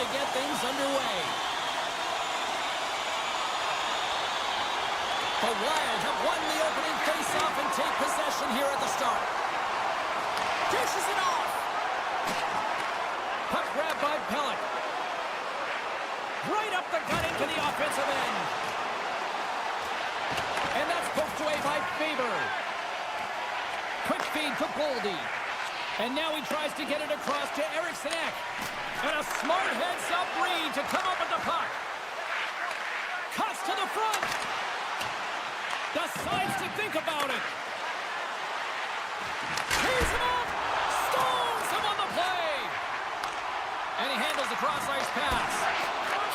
to get things underway. The Wild have won the opening face-off and take possession here at the start. Dishes it off. Puck grab by Pellick. Right up the gut into the offensive end. And that's poked away by Faber. Quick feed to Boldy. And now he tries to get it across to Eriksson Ek. And a smart heads-up read to come up with the puck. Cuts to the front. Decides to think about it. Tees him up. Stones him on the play. And he handles the cross-ice pass.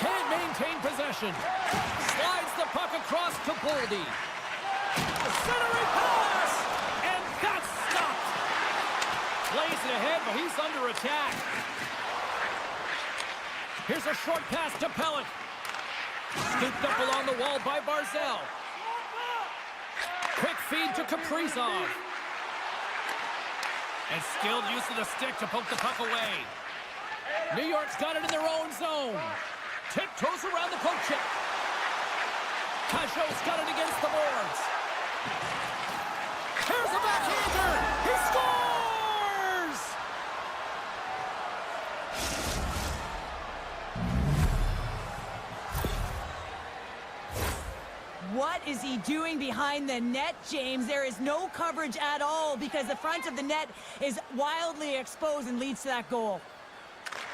Can't maintain possession. Slides the puck across to Boldy. A centering pass. And that's stopped. Plays it ahead, but he's under attack. Here's a short pass to Pellick. Scooped up along the wall by Barzal. Quick feed to Kaprizov. And skilled use of the stick to poke the puck away. New York's got it in their own zone. Tiptoes around the poke check. Pajot's got it against the boards. Here's a backhander. He scores! What is he doing behind the net, James? There is no coverage at all because the front of the net is wildly exposed and leads to that goal.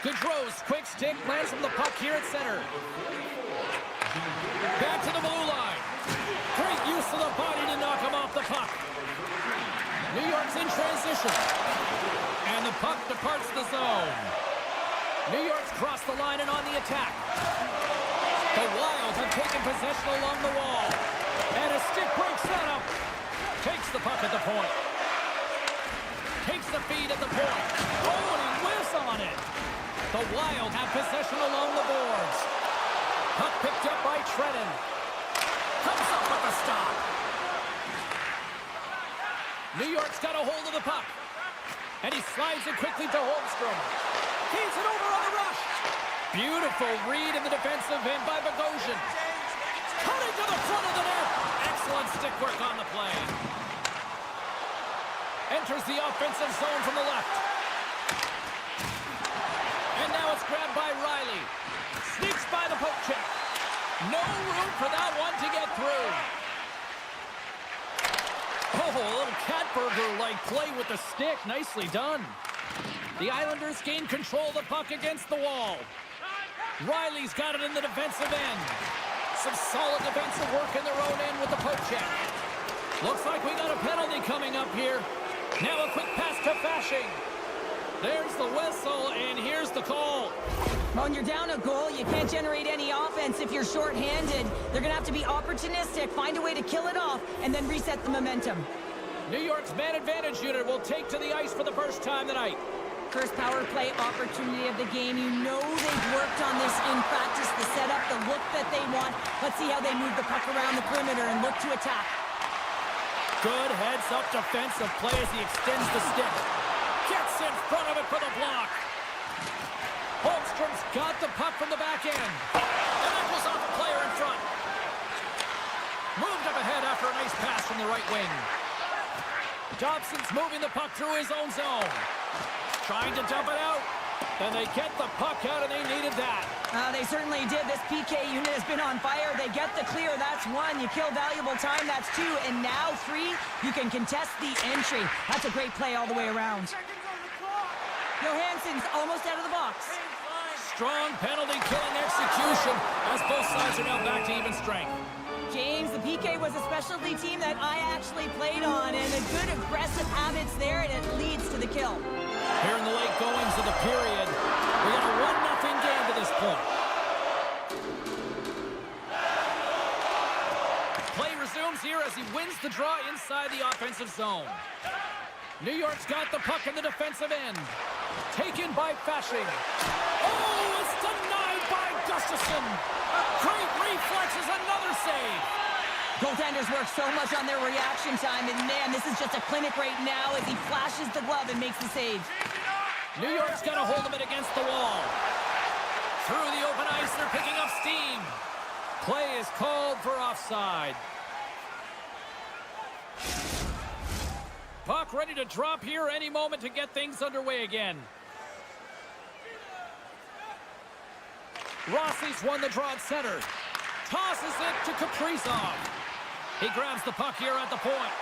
Gaudreau's quick stick lands from the puck here at center. Back to the blue line. Great use of the body to knock him off the puck. New York's in transition. And the puck departs the zone. New York's crossed the line and on the attack. The Wild have taken possession along the wall. And a stick break setup. Takes the puck at the point. Takes the feed at the point. Oh, and he whiffs on it. The Wild have possession along the boards. Puck picked up by Trennan. Comes up with the stop. New York's got a hold of the puck. And he slides it quickly to Holmstrom. Feeds it over on the rush. Beautiful read in the defensive end by Bogosian. Cutting to the front of the net. Excellent stick work on the play. Enters the offensive zone from the left. And now it's grabbed by Riley. Sneaks by the poke check. No room for that one to get through. Oh, a little Catburger-like play with the stick. Nicely done. The Islanders gain control of the puck against the wall. Riley's got it in the defensive end. Some solid defensive work in their own end with the poke check. Looks like we got a penalty coming up here. Now a quick pass to Fasching. There's the whistle, and here's the call. When you're down a goal, you can't generate any offense if you're shorthanded. They're going to have to be opportunistic, find a way to kill it off, and then reset the momentum. New York's man advantage unit will take to the ice for the first time tonight. First power play opportunity of the game. You know they've worked on this in practice, the setup, the look that they want. Let's see how they move the puck around the perimeter and look to attack. Good heads-up defensive play as he extends the stick. Gets in front of it for the block. Holmstrom's got the puck from the back end. And that goes off a player in front. Moved up ahead after a nice pass from the right wing. Dobson's moving the puck through his own zone. Trying to dump it out. And they get the puck out, and they needed that. They certainly did. This PK unit has been on fire. They get the clear. That's one. You kill valuable time. That's two. And now three, you can contest the entry. That's a great play all the way around. Johansson's almost out of the box. Strong penalty-killing execution as both sides are now back to even strength. James, the PK was a specialty team that I actually played on, and a good aggressive habits there, and it leads to the kill. Here in the late goings of the period, we got a 1-0 game to this point. Play resumes here as he wins the draw inside the offensive zone. New York's got the puck in the defensive end. Taken by Fasching. Oh, it's denied by Gustafsson. Great reflexes, another save. Goaltenders work so much on their reaction time, and man, this is just a clinic right now as he flashes the glove and makes the save. New York's got a hold of it against the wall. Through the open ice, they're picking up steam. Play is called for offside. Puck ready to drop here any moment to get things underway again. Rossi's won the draw at center. Tosses it to Kaprizov. He grabs the puck here at the point.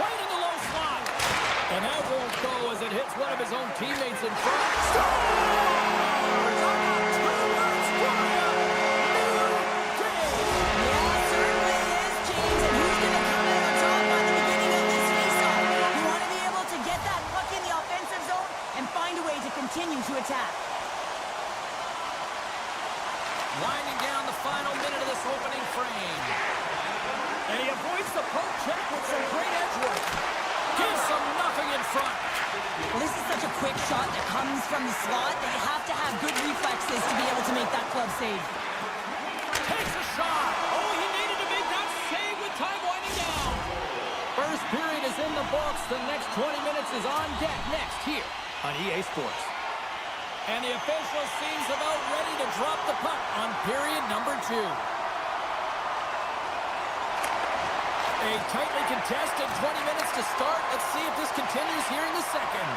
Right in the low slot. And that won't go as it hits one of his own teammates in front. Continue to attack. Winding down the final minute of this opening frame. And he avoids the poke check with some great edge work. Gives them nothing in front. Well, this is such a quick shot that comes from the slot that you have to have good reflexes to be able to make that glove save. Takes a shot. Oh, he needed to make that save with time winding down. First period is in the books. The next 20 minutes is on deck next here on EA Sports. And the official seems about ready to drop the puck on period number 2. A tightly contested 20 minutes to start. Let's see if this continues here in the second.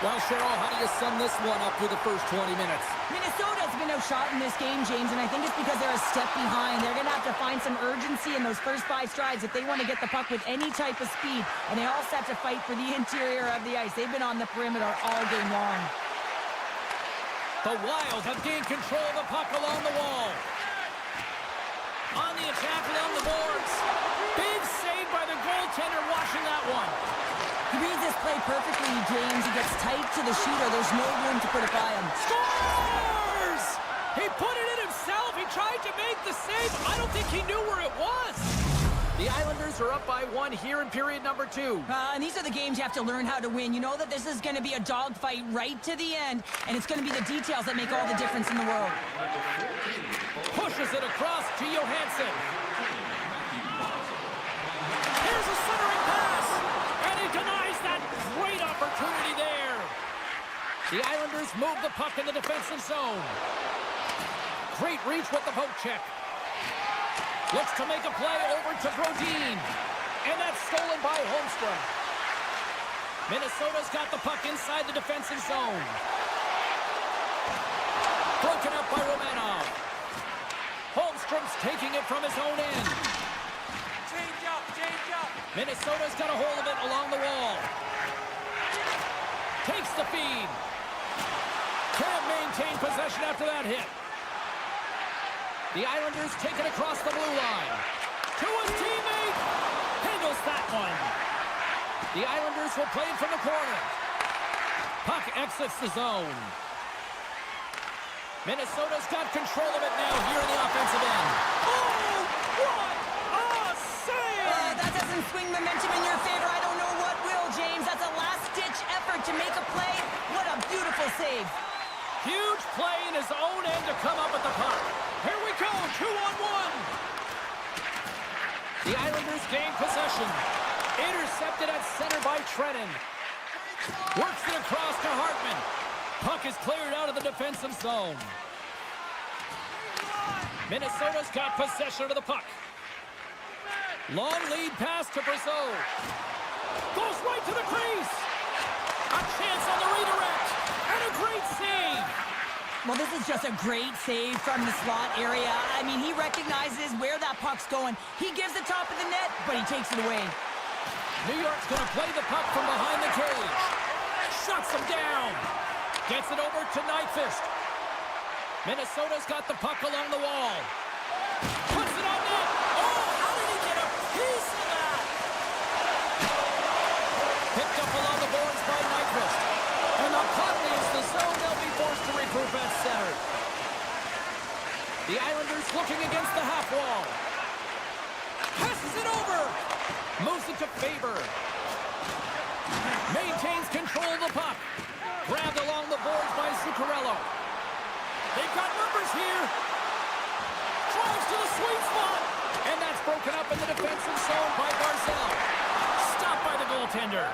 Well, Cheryl, how do you sum this one up through the first 20 minutes? Minnesota's been outshot in this game, James, and I think it's because they're a step behind. They're going to have to find some urgency in those first 5 strides if they want to get the puck with any type of speed. And they all set to fight for the interior of the ice. They've been on the perimeter all game long. The Wild have gained control of the puck along the wall. On the attack along the boards. Big save by the goaltender watching that one. He reads this play perfectly, James. He gets tight to the shooter. There's no room to put it by him. Scores! He put it in himself. He tried to make the save. I don't think he knew where it was. The Islanders are up by 1 here in period number 2. And these are the games you have to learn how to win. You know that this is going to be a dogfight right to the end, and it's going to be the details that make all the difference in the world. Pushes it across to Johansson. Here's a centering pass, and he denies that great opportunity there. The Islanders move the puck in the defensive zone. Great reach with the poke check. Looks to make a play over to Brodin. And that's stolen by Holmstrom. Minnesota's got the puck inside the defensive zone. Broken up by Romanov. Holmstrom's taking it from his own end. Change up. Minnesota's got a hold of it along the wall. Takes the feed. Can't maintain possession after that hit. The Islanders take it across the blue line. To his teammate. Handles that one. The Islanders will play it from the corner. Puck exits the zone. Minnesota's got control of it now here in the offensive end. Oh, what a save! That doesn't swing momentum in your favor. I don't know what will, James. That's a last-ditch effort to make a play. What a beautiful save. Huge play in his own end to come up with the puck. Here we go, 2-on-1. The Islanders gain possession. Intercepted at center by Trennan. Works it across to Hartman. Puck is cleared out of the defensive zone. Minnesota's got possession of the puck. Long lead pass to Brazeau. Goes right to the crease. A chance on the redirect. And a great save. Well, this is just a great save from the slot area. I mean, he recognizes where that puck's going. He gives the top of the net, but he takes it away. New York's going to play the puck from behind the cage. Shuts him down. Gets it over to Nyquist. Minnesota's got the puck along the wall. Puts it on net. Oh, how did he get a piece of that? Picked up along the boards by Nyquist. And the puck leaves the zone. They'll be forced to regroup at center. The Islanders looking against the half wall. Passes it over. Moves it to Faber. Maintains control of the puck. Grabbed along the boards by Zuccarello. They've got numbers here. Drives to the sweet spot. And that's broken up in the defensive zone by Barzal. Stopped by the goaltender.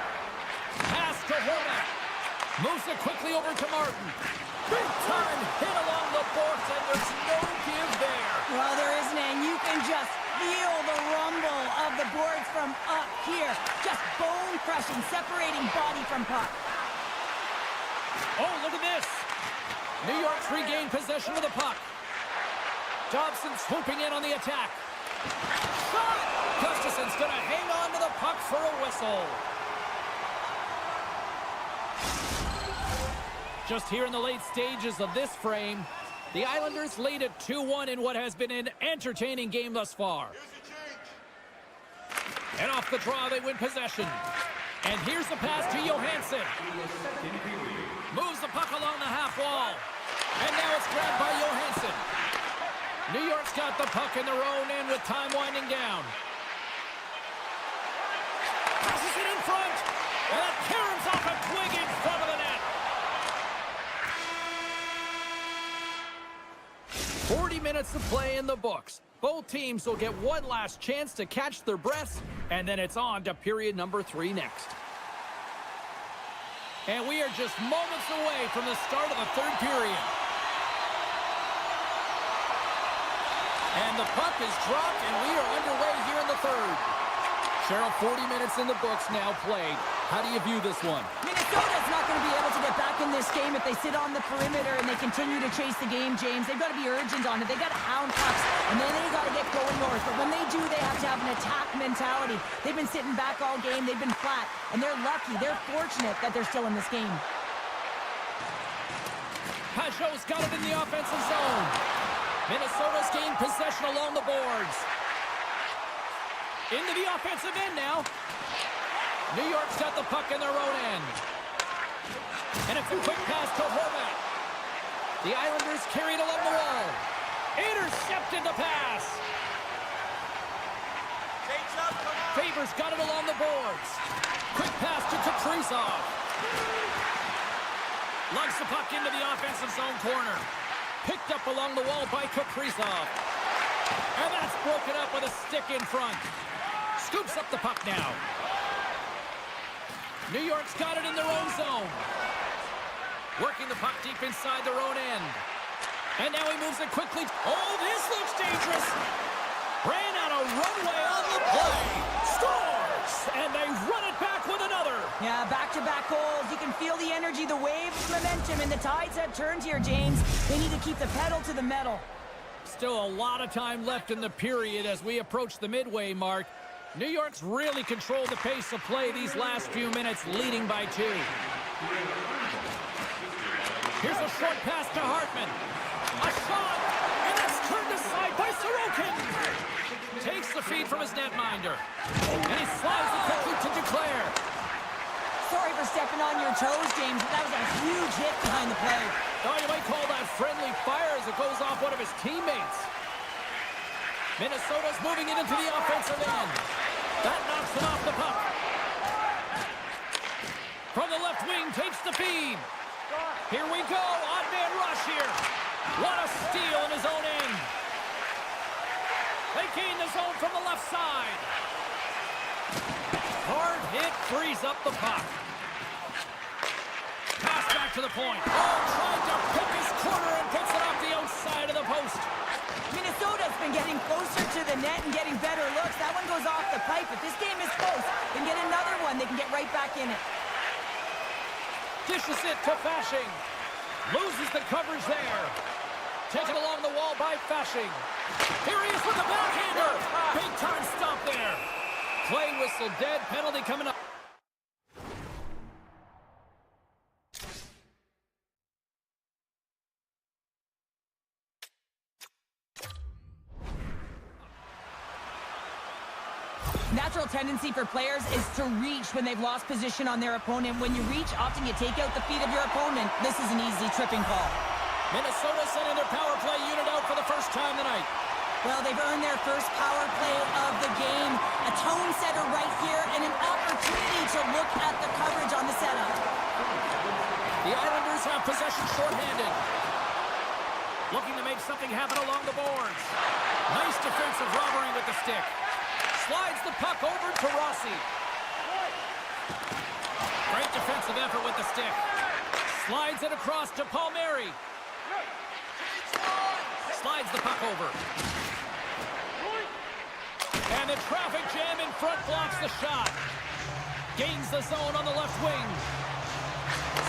Pass to Horvat. Moves it quickly over to Martin. Big time hit along the boards, and there's no give there. Well, there isn't, and you can just feel the rumble of the boards from up here. Just bone-crushing, separating body from puck. Oh, look at this. New York's regained possession of the puck. Dobson swooping in on the attack. Shot! Gustafson's going to hang on to the puck for a whistle. Just here in the late stages of this frame, the Islanders lead at 2-1 in what has been an entertaining game thus far. And off the draw, they win possession. And here's the pass to Johansson. Moves the puck along the half wall. And now it's grabbed by Johansson. New York's got the puck in their own end with time winding down. Passes it in front. And that caroms off a twig in front of the net. 40 minutes of play in the books. Both teams will get one last chance to catch their breaths, and then it's on to period number 3 next. And we are just moments away from the start of the third period. And the puck is dropped, and we are underway here in the third. Cheryl, 40 minutes in the books now played. How do you view this one? Minnesota's not going to be able to get back in this game if they sit on the perimeter and they continue to chase the game, James. They've got to be urgent on it. They've got to hound pucks, and then they got to get going north. But when they do, they have to have an attack mentality. They've been sitting back all game. They've been flat, and they're lucky. They're fortunate that they're still in this game. Pajot's got it in the offensive zone. Minnesota's gained possession along the boards. Into the offensive end now. New York's got the puck in their own end. And it's a quick pass to Horvat. The Islanders carried along the wall. Intercepted the pass. Change up, come on. Favors got it along the boards. Quick pass to Kaprizov. Lugs the puck into the offensive zone corner. Picked up along the wall by Kaprizov. And that's broken up with a stick in front. Scoops up the puck now. New York's got it in their own zone. Working the puck deep inside their own end. And now he moves it quickly. Oh, this looks dangerous. Ran out of runway on the play. Scores! And they run it back with another. Yeah, back-to-back goals. You can feel the energy, the wave of momentum, and the tides have turned here, James. They need to keep the pedal to the metal. Still a lot of time left in the period as we approach the midway mark. New York's really controlled the pace of play these last few minutes, leading by 2. Here's a short pass to Hartman. A shot, and that's turned aside by Sorokin. Takes the feed from his netminder. And he slides it quickly to Duclair. Sorry for stepping on your toes, James, but that was a huge hit behind the play. Oh, you might call that friendly fire as it goes off one of his teammates. Minnesota's moving it into the offensive end. That knocks him off the puck. From the left wing, takes the feed. Here we go, odd man rush here. What a steal in his own end. They gain the zone from the left side. Hard hit frees up the puck. Pass back to the point. Oh, trying to pick his corner and puts it off the outside of the post. Minnesota's been getting closer to the net and getting better looks. That one goes off the pipe. If this game is close, then get another one. They can get right back in it. Dishes it to Fashing. Loses the coverage there. Taken along the wall by Fashing. Here he is with the backhander. Big time stop there. Play whistle dead. Penalty coming up. Natural tendency for players is to reach when they've lost position on their opponent. When you reach, often you take out the feet of your opponent. This is an easy tripping call. Minnesota sending their power play unit out for the first time tonight. Well, they've earned their first power play of the game. A tone setter right here and an opportunity to look at the coverage on the setup. The Islanders have possession shorthanded. Looking to make something happen along the boards. Nice defensive robbery with the stick. Slides the puck over to Rossi. Great defensive effort with the stick. Slides it across to Palmieri. Slides the puck over. And the traffic jam in front blocks the shot. Gains the zone on the left wing.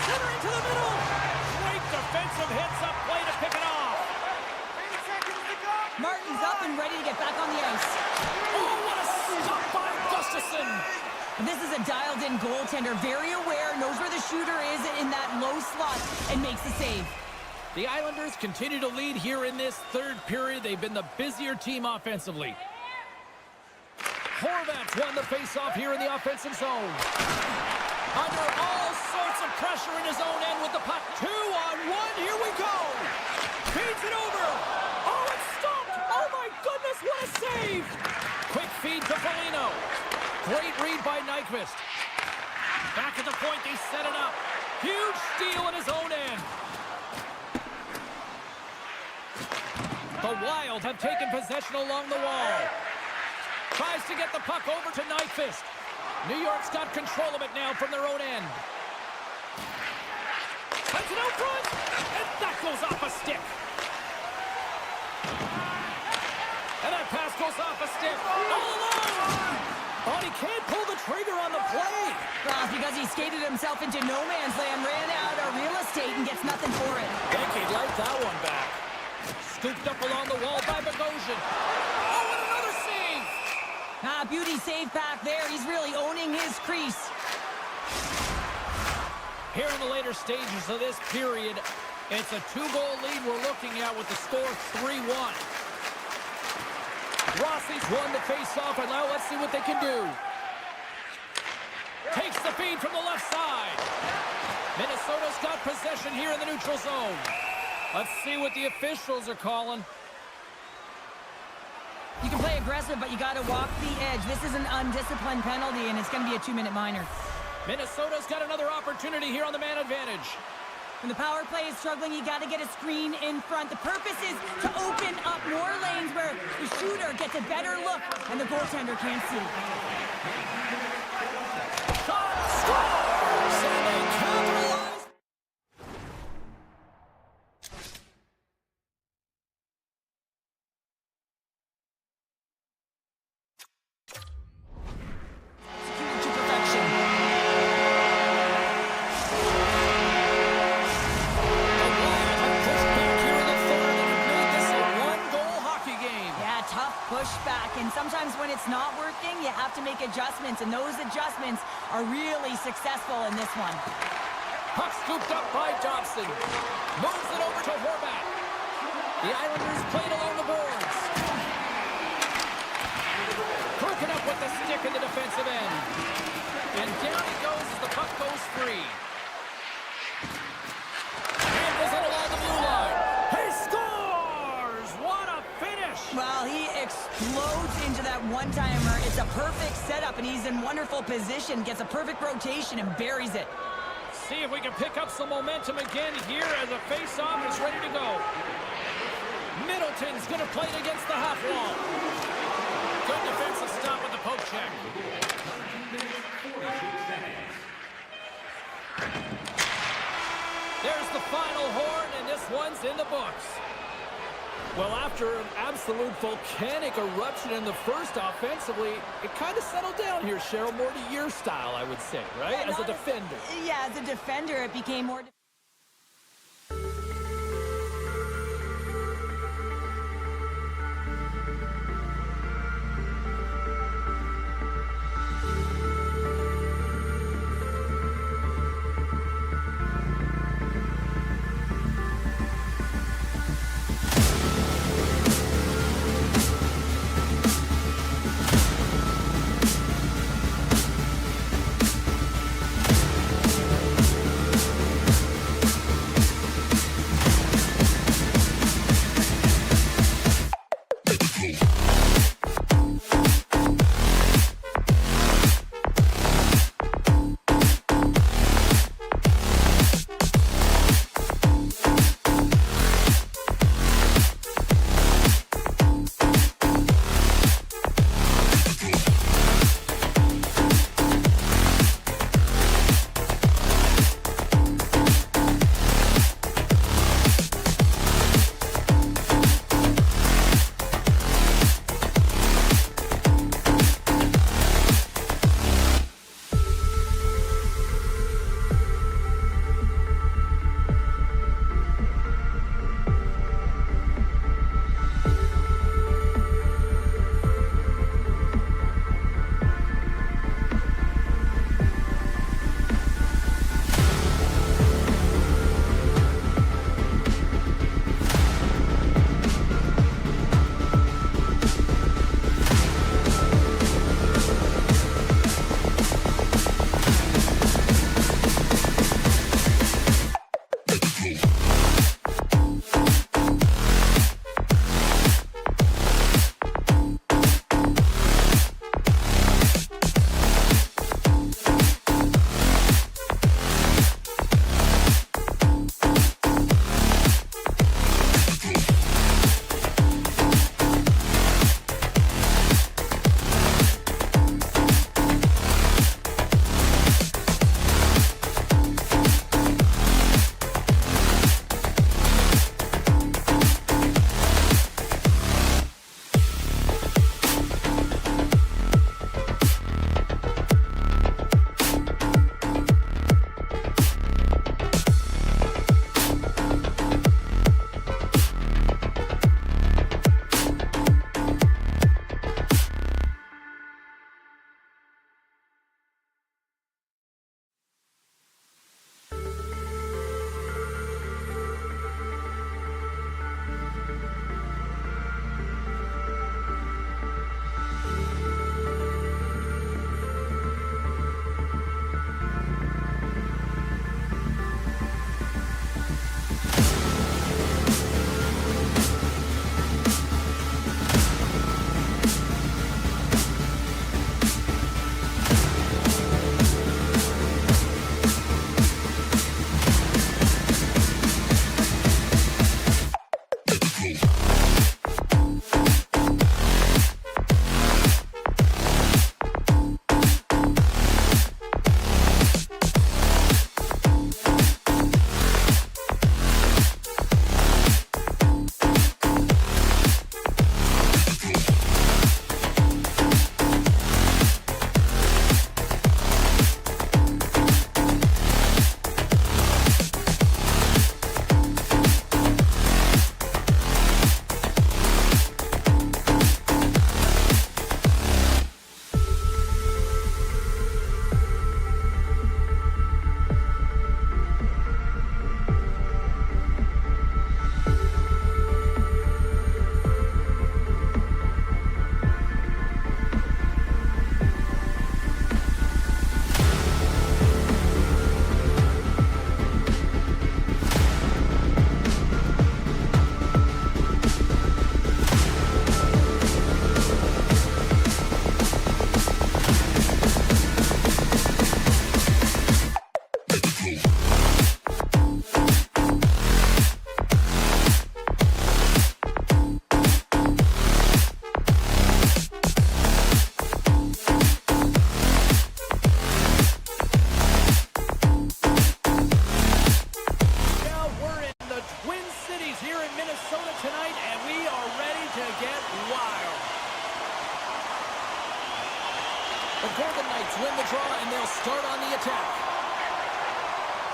Centering to the middle. Great defensive hits up play to pick it off. Martin's up and ready to get back on the ice. Oh, what a stop by Gustafsson. This is a dialed-in goaltender, very aware, knows where the shooter is in that low slot, and makes the save. The Islanders continue to lead here in this third period. They've been the busier team offensively. Horvat's won the face-off here in the offensive zone. Under all sorts of pressure in his own end with the puck. 2-on-1, here we go. Feeds it over. Oh, it's stopped. Oh, my goodness, what a save. Quick feed to Foligno. Great read by Nyquist. Back at the point, they set it up. Huge steal in his own end. The Wild have taken possession along the wall. Tries to get the puck over to Nyquist. New York's got control of it now from their own end. Sends it out front, and that goes off a stick. And that pass goes off a stick. All alone! But he can't pull the trigger on the play. Well, because he skated himself into no man's land, ran out of real estate, and gets nothing for it. Think he'd like that one back. Scooped up along the wall by Bogosian. Oh, and another save! Beauty save back there. He's really owning his crease. Here in the later stages of this period, it's a 2-goal lead we're looking at with the score 3-1. Rossi's won the face-off, and now let's see what they can do. Takes the feed from the left side. Minnesota's got possession here in the neutral zone. Let's see what the officials are calling. You can play aggressive, but you got to walk the edge. This is an undisciplined penalty, and it's going to be a 2-minute minor. Minnesota's got another opportunity here on the man advantage. When the power play is struggling, you got to get a screen in front. The purpose is to open up more lanes where the shooter gets a better look and the goaltender can't see. Shot! Scores! And they capitalize! Executed to perfection. Pushback, and sometimes when it's not working, you have to make adjustments, and those adjustments are really successful in this one. Puck scooped up by Dobson. Moves it over to Horvat. The Islanders played along the boards. Crooking up with the stick in the defensive end. And down he goes as the puck goes free. Handles it along the blue line. He scores! What a finish! Well, he explodes into that one-timer. It's a perfect setup, and he's in wonderful position. Gets a perfect rotation and buries it. See if we can pick up some momentum again here as a face-off is ready to go. Middleton's going to play it against the half wall. Good defensive stop with the poke check. There's the final horn, and this one's in the books. Well, after an absolute volcanic eruption in the first offensively, it kind of settled down here, Cheryl, more to your style, I would say, right? Yeah, as a defender. As a defender, it became more...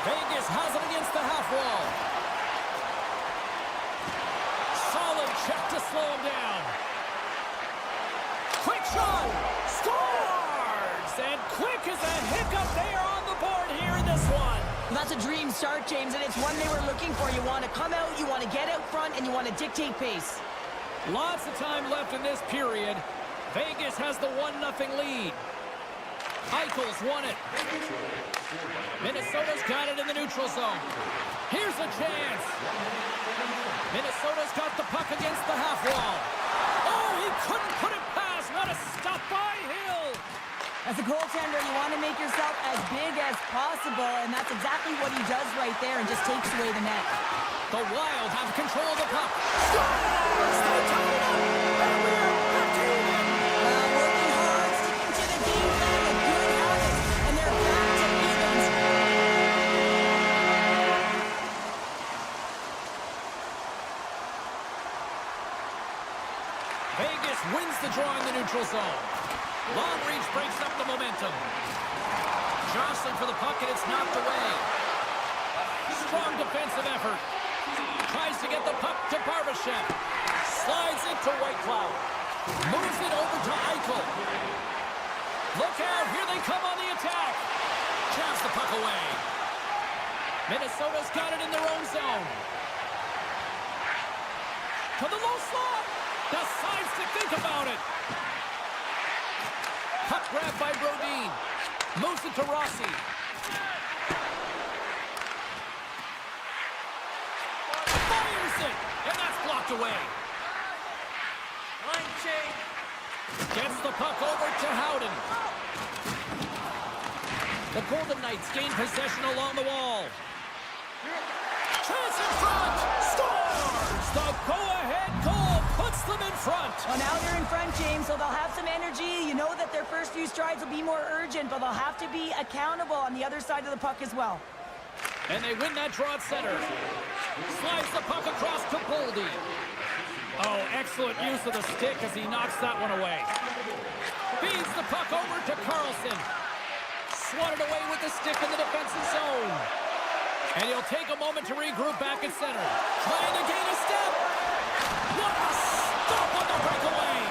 Vegas has it against the half wall. Solid check to slow him down. Quick shot. Scores! And quick as a hiccup. They are on the board here in this one. That's a dream start, James, and it's one they were looking for. You want to come out, you want to get out front, and you want to dictate pace. Lots of time left in this period. Vegas has the 1-0 lead. Eichel's won it. Minnesota's got it in the neutral zone. Here's a chance. Minnesota's got the puck against the half wall. Oh, he couldn't put it past. What a stop by Hill. As a goaltender, you want to make yourself as big as possible, and that's exactly what he does right there and just takes away the net. The Wild have control of the puck. Scores! They tie it up. And we're back to even. Working hard, sticking to the game plan, a good habit, and they're back to evens. Vegas wins the draw in the neutral zone. Long reach breaks up the momentum. Jostling for the puck, and it's knocked away. Strong defensive effort. Tries to get the puck to Barbashev. Slides it to Whitecloud. Moves it over to Eichel. Look out, here they come on the attack. Jabs the puck away. Minnesota's got it in their own zone. To the low slot. Decides to think about it. Puck grab by Brodin. Moves it to Rossi. Fires it! And that's blocked away. Line change. Gets the puck over to Howden. The Golden Knights gain possession along the wall. Chance in front! Scores! The go-ahead goal puts them in front. Well, now they're in front, James, so they'll have some energy. You know that their first few strides will be more urgent, but they'll have to be accountable on the other side of the puck as well. And they win that draw at center. Slides the puck across to Boldy. Oh, excellent use of the stick as he knocks that one away. Feeds the puck over to Carlson. Swatted away with the stick in the defensive zone. And he'll take a moment to regroup back at center. Trying to gain a step. What a stop on the breakaway.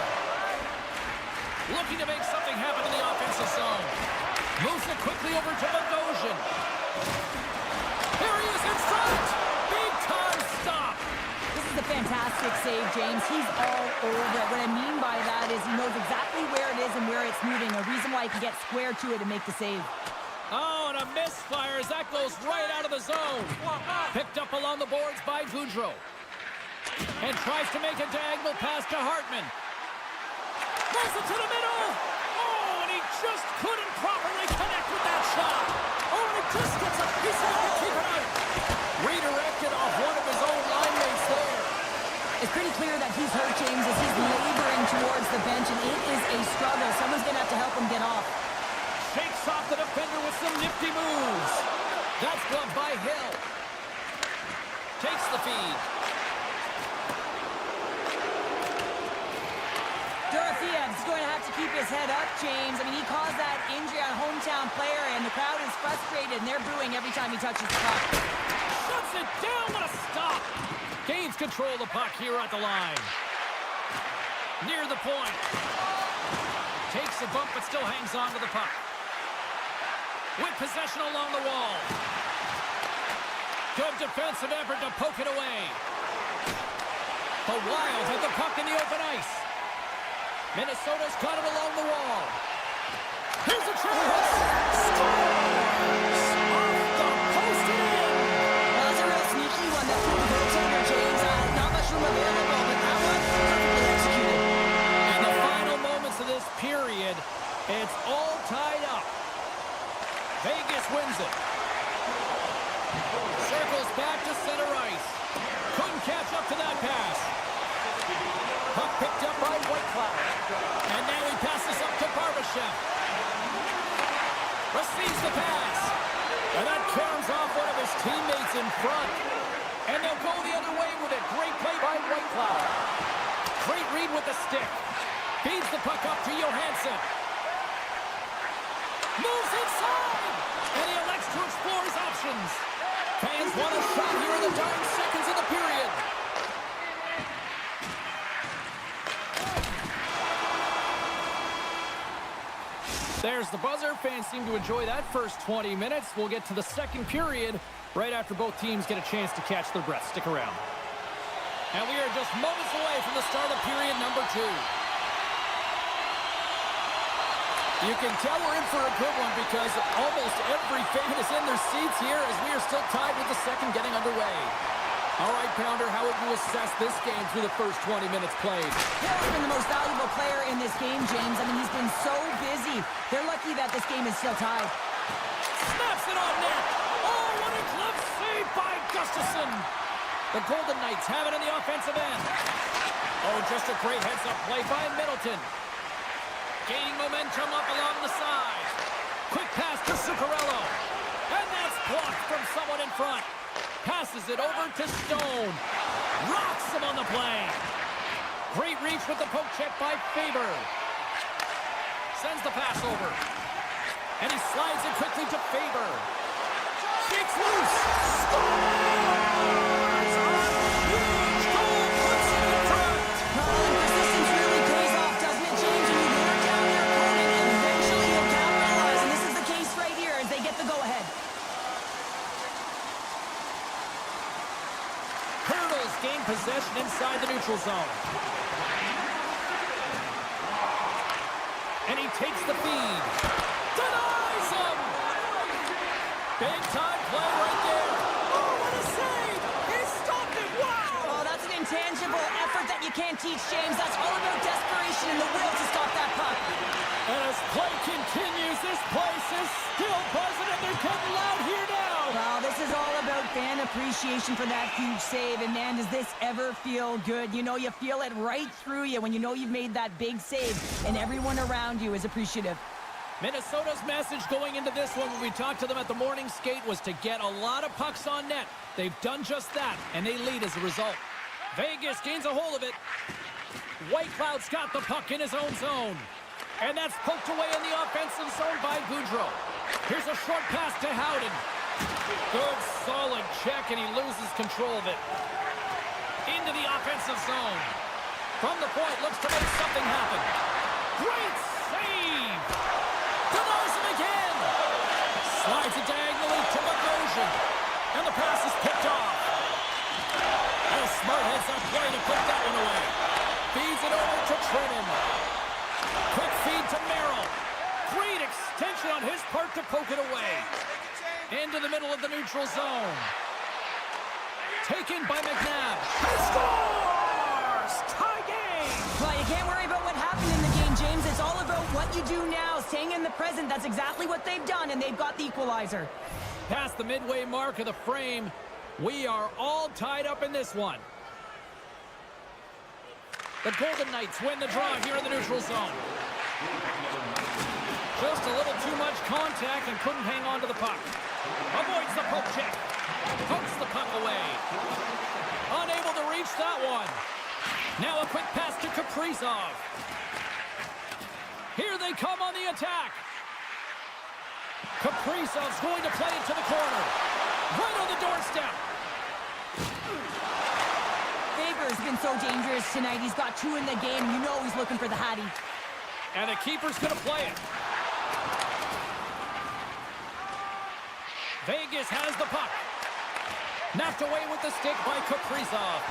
Looking to make something happen in the offensive zone. Moves it quickly over to Bogosian. Here he is in front. Big time stop. This is a fantastic save, James. He's all over it. What I mean by that is he knows exactly where it is and where it's moving. A reason why he can get square to it and make the save. Oh, and a misfire as that goes right out of the zone. Picked up along the boards by Goudreau. And tries to make a diagonal pass to Hartman. Moves it to the middle. Oh, and he just couldn't properly connect with that shot. Oh, and it just gets a piece of it to keep it out. Redirected off one of his own line mates there. It's pretty clear that he's hurt, James, as he's laboring towards the bench, and it is a struggle. Someone's going to have to help him get off. Shakes off the defender with some nifty moves. That's gloved by Hill. Takes the feed. Dorotheev's going to have to keep his head up, James. I mean, he caused that injury on a hometown player, and the crowd is frustrated, and they're booing every time he touches the puck. Shuts it down. What a stop. Gains control of the puck here at the line. Near the point. Takes a bump, but still hangs on to the puck. With possession along the wall. Good defensive effort to poke it away. The Wild have the puck in the open ice. Minnesota's got it along the wall. Here's a chance. Scores! Off the post and in. Well, that's a real sneaky one. That threw the goaltender, James. Not much room available, but that one perfectly executed. In the final moments of this period, it's all tied up. Vegas wins it. Circles back to center ice. Couldn't catch up to that pass. Puck picked up by Whitecloud. And now he passes up to Barbashev. Receives the pass. And that caroms off one of his teammates in front. And they'll go the other way with it. Great play by Whitecloud. Great read with the stick. Feeds the puck up to Johansson. Moves inside. And he elects to explore his options. Fans want a shot here in the dying seconds of the period. There's the buzzer. Fans seem to enjoy that first 20 minutes. We'll get to the second period right after both teams get a chance to catch their breath. Stick around. And we are just moments away from the start of period number 2. You can tell we're in for a good one because almost every fan is in their seats here as we are still tied with the second getting underway. All right, Pounder, how would you assess this game through the first 20 minutes played? Hill's been the most valuable player in this game, James. I mean, he's been so busy. They're lucky that this game is still tied. Snaps it on net. Oh, what a glove save by Gustafson. The Golden Knights have it in the offensive end. Oh, just a great heads-up play by Middleton. Gaining momentum up along the side. Quick pass to Zuccarello. And that's blocked from someone in front. Passes it over to Stone. Rocks him on the play. Great reach with the poke check by Faber. Sends the pass over. And he slides it quickly to Faber. Shakes loose. Scores! Huge goal puts it in front. Persistence really pays off, doesn't it, James? When you wear down your opponent, eventually you'll capitalize. And this is the case right here as they get the go-ahead. Hurdles gain possession inside the neutral zone. And he takes the feed. Denies him! Big time play right there. Oh, what a save! He stopped it! Wow! Oh, that's an intangible effort that you can't teach, James. That's all about desperation and the will to stop that puck. And as play continues, this place is still buzzing and they're getting loud here now. Well, this is all about fan appreciation for that huge save. And man, does this ever feel good. You know, you feel it right through you when you know you've made that big save and everyone around you is appreciative. Minnesota's message going into this one when we talked to them at the morning skate was to get a lot of pucks on net. They've done just that, and they lead as a result. Vegas gains a hold of it. Whitecloud's got the puck in his own zone. And that's poked away in the offensive zone by Goudreau. Here's a short pass to Howden. Good, solid check, and he loses control of it. Into the offensive zone. From the point, looks to make something happen. Great save! Denies him again! Slides it diagonally to Bogosian. And the pass is picked off. And a smart heads-up play to put that one away. Feeds it over to Trennan. Quick feed to Merrill. Great extension on his part to poke it away. Into the middle of the neutral zone. Taken by McNabb. He scores! Tie game! Well, you can't worry about what happened in the game, James. It's all about what you do now, staying in the present. That's exactly what they've done, and they've got the equalizer. Past the midway mark of the frame, we are all tied up in this one. The Golden Knights win the draw here in the neutral zone. Just a little too much contact and couldn't hang on to the puck. Avoids the poke check. Pokes the puck away. Unable to reach that one. Now a quick pass to Kaprizov. Here they come on the attack. Kaprizov's going to play it to the corner. Right on the doorstep. Faber's been so dangerous tonight. He's got 2 in the game. You know he's looking for the Hattie. And the keeper's going to play it. Vegas has the puck. Knocked away with the stick by Kaprizov.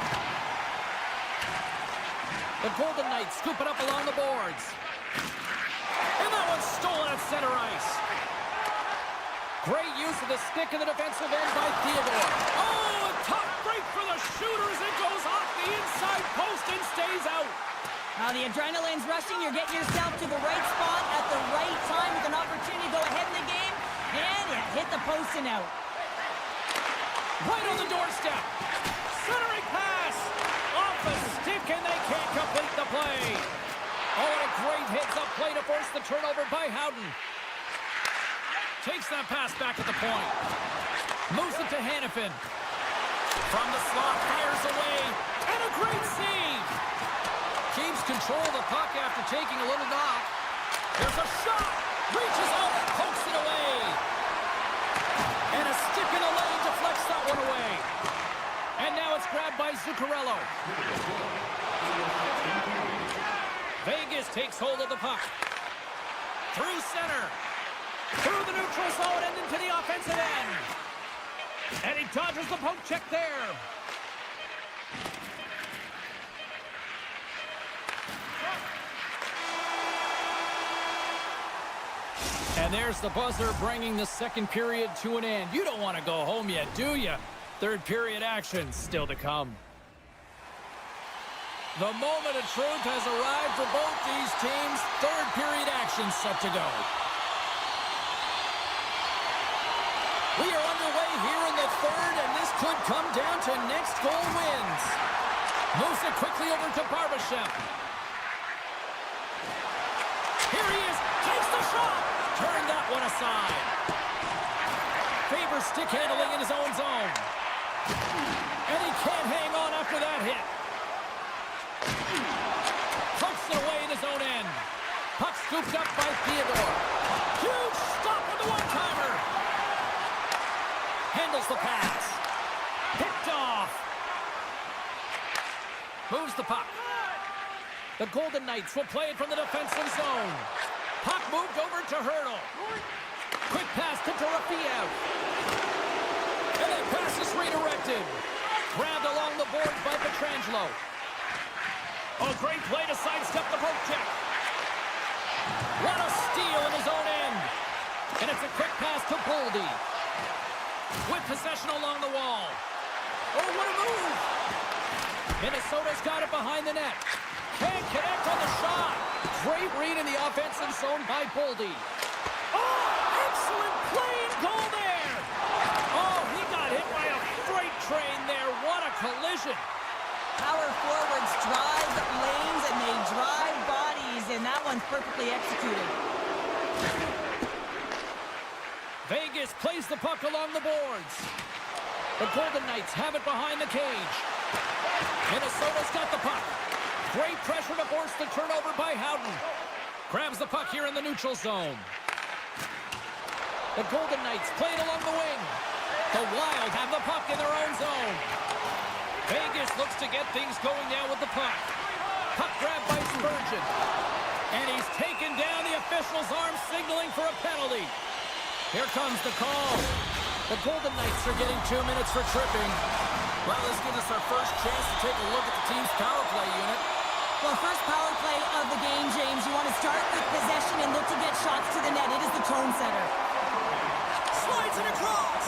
The Golden Knights scoop it up along the boards. And that one's stolen at center ice. Great use of the stick in the defensive end by Theodore. Oh, a tough break for the shooters. It goes off the inside post and stays out. Now the adrenaline's rushing. You're getting yourself to the right spot at the right time with an opportunity to go ahead in the game. And you hit the post and out. Right on the doorstep. Centering pass. Off the stick and they can't complete the play. Oh, and a great heads-up play to force the turnover by Howden. Takes that pass back at the point. Moves it to Hanifin. From the slot, fires away. And a great save. Keeps control of the puck after taking a little knock. There's a shot. Reaches out and pokes it away. And a stick in the lane deflects that it's grabbed by Zuccarello. Vegas takes hold of the puck. Through center. Through the neutral zone and into the offensive end. And he dodges the poke check there. And there's the buzzer bringing the second period to an end. You don't want to go home yet, do you? Third period action still to come. The moment of truth has arrived for both these teams. Third period action set to go. We are underway here in the third, and this could come down to next goal wins. Moves it quickly over to Barbashev. Here he is, takes the shot. Turned that one aside. Favors stick handling in his own zone. And he can't hang on after that hit. Pokes it away in his own end. Puck scooped up by Theodore. Huge stop with the one-timer. Handles the pass. Picked off. Moves the puck. The Golden Knights will play it from the defensive zone. Puck moved over to Hurdle. Quick pass to Dorofeev. And that pass is redirected. Grabbed along the boards by Pietrangelo. Oh, great play to sidestep the poke check. What a steal in his own end. And it's a quick pass to Boldy. With possession along the wall. Oh, what a move. Minnesota's got it behind the net. Can't connect on the shot. Great read in the offensive zone by Boldy. Oh, excellent play and goal there. Oh, he got hit by a freight train there. What a collision. Power forwards drive lanes and they drive bodies, and that one's perfectly executed. Vegas plays the puck along the boards. The Golden Knights have it behind the cage. Minnesota's got the puck. Great pressure to force the turnover by Howden. Grabs the puck here in the neutral zone. The Golden Knights play it along the wing. The Wild have the puck in their own zone. Vegas looks to get things going now with the puck. Puck grabbed by Spurgeon. And he's taken down, the official's arm signaling for a penalty. Here comes the call. The Golden Knights are getting 2 minutes for tripping. Well, this gives us our first chance to take a look at the team's power play unit. Well, first power play of the game, James. You want to start with possession and look to get shots to the net. It is the tone setter. Slides it across.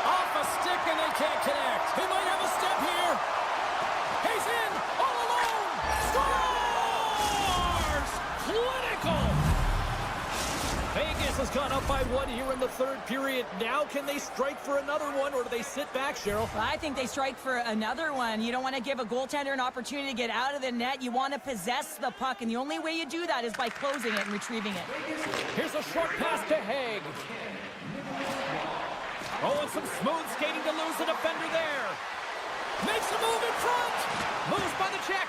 Off a stick and they can't connect. He might have a step here. He's in, all alone. Scores! Clinical. Vegas has gone up by 1 here in the third period. Now can they strike for another one, or do they sit back, Cheryl? Well, I think they strike for another one. You don't want to give a goaltender an opportunity to get out of the net. You want to possess the puck, and the only way you do that is by closing it and retrieving it. Here's a short pass to Haig. Oh, and some smooth skating to lose the defender there. Makes a move in front. Moves by the check.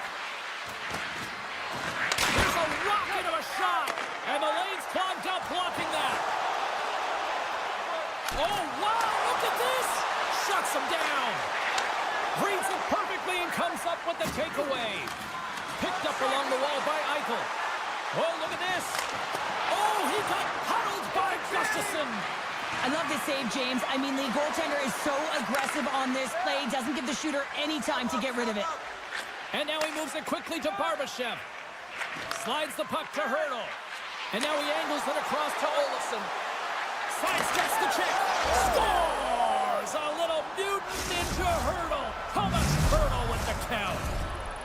There's a rocket of a shot. And the lane's clogged up blocking that. Oh, wow, look at this. Shuts him down. Reads it perfectly and comes up with the takeaway. Picked up along the wall by Eichel. Oh, look at this. Oh, he got huddled by Gustafsson. I love this save, James. I mean, the goaltender is so aggressive on this play. Doesn't give the shooter any time to get rid of it. And now he moves it quickly to Barbashev. Slides the puck to Hurdle. And now he angles it across to Olofsson. Sidesteps the check. Scores! A little mutant into Hurdle. Thomas Hurdle with the count.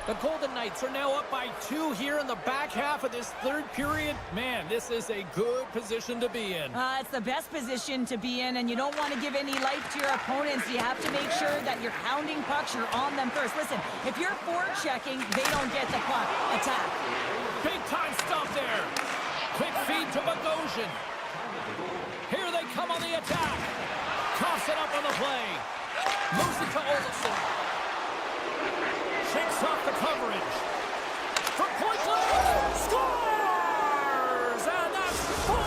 The Golden Knights are now up by 2 here in the back half of this third period. Man, this is a good position to be in. It's the best position to be in, and you don't want to give any life to your opponents. You have to make sure that you're pounding pucks, you're on them first. Listen, if you're forechecking, they don't get the puck. Attack. Big time stop there. Quick feed to Bogosian. Here they come on the attack. Coughs it up on the play. Moves it to Olofsson. Shakes off the coverage. From point blank. Scores! And that's 4 in a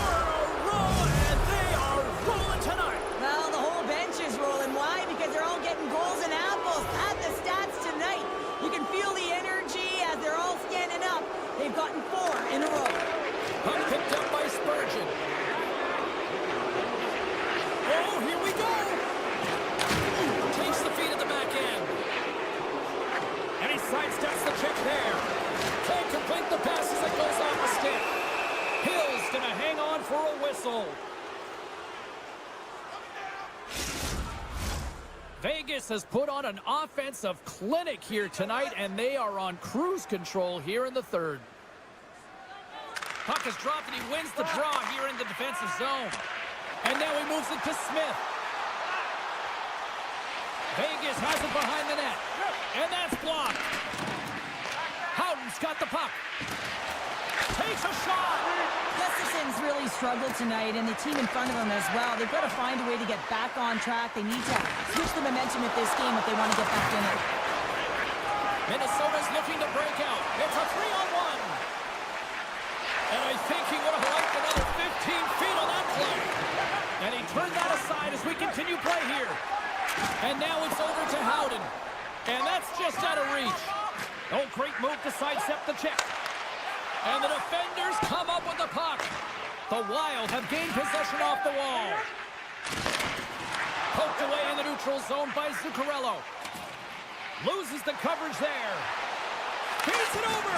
row, and they are rolling tonight. Well, the whole bench is rolling. Why? Spurgeon. Oh, here we go. Takes the feed at the back end. And he sidesteps the check there. Can't complete the pass as it goes off the stick. Hill's going to hang on for a whistle. Vegas has put on an offensive clinic here tonight, and they are on cruise control here in the third. Puck is dropped, and he wins the draw here in the defensive zone. And now he moves it to Smith. Vegas has it behind the net. And that's blocked. Howden's got the puck. Takes a shot. Gustafson's really struggled tonight, and the team in front of him as well. They've got to find a way to get back on track. They need to switch the momentum of this game if they want to get back in it. Minnesota's looking to break out. It's a 3-on-1. And I think he would have liked another 15 feet on that play. And he turned that aside as we continue play here. And now it's over to Howden. And that's just out of reach. Oh, great move to sidestep the check. And the defenders come up with the puck. The Wild have gained possession off the wall. Poked away in the neutral zone by Zuccarello. Loses the coverage there. Feeds it over.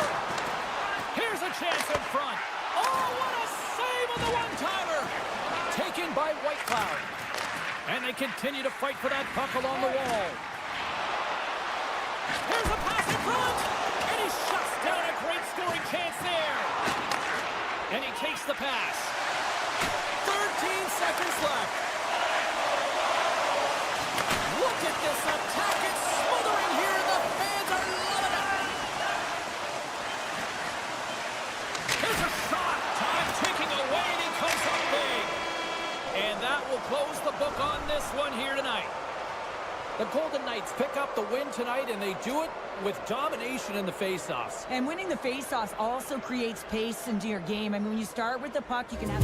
Here's a chance in front. Oh, what a save on the one-timer. Taken by Whitecloud. And they continue to fight for that puck along the wall. Here's a pass in front. And he shuts down a great scoring chance there. And he takes the pass. 13 seconds left. Look at this attack. It's smothering here. The fans are loving it. Here's a shot. Time ticking away, and he comes up big. And that will close the book on this one here tonight. The Golden Knights pick up the win tonight, and they do it with domination in the faceoffs. And winning the faceoffs also creates pace into your game. I mean, when you start with the puck, you can have...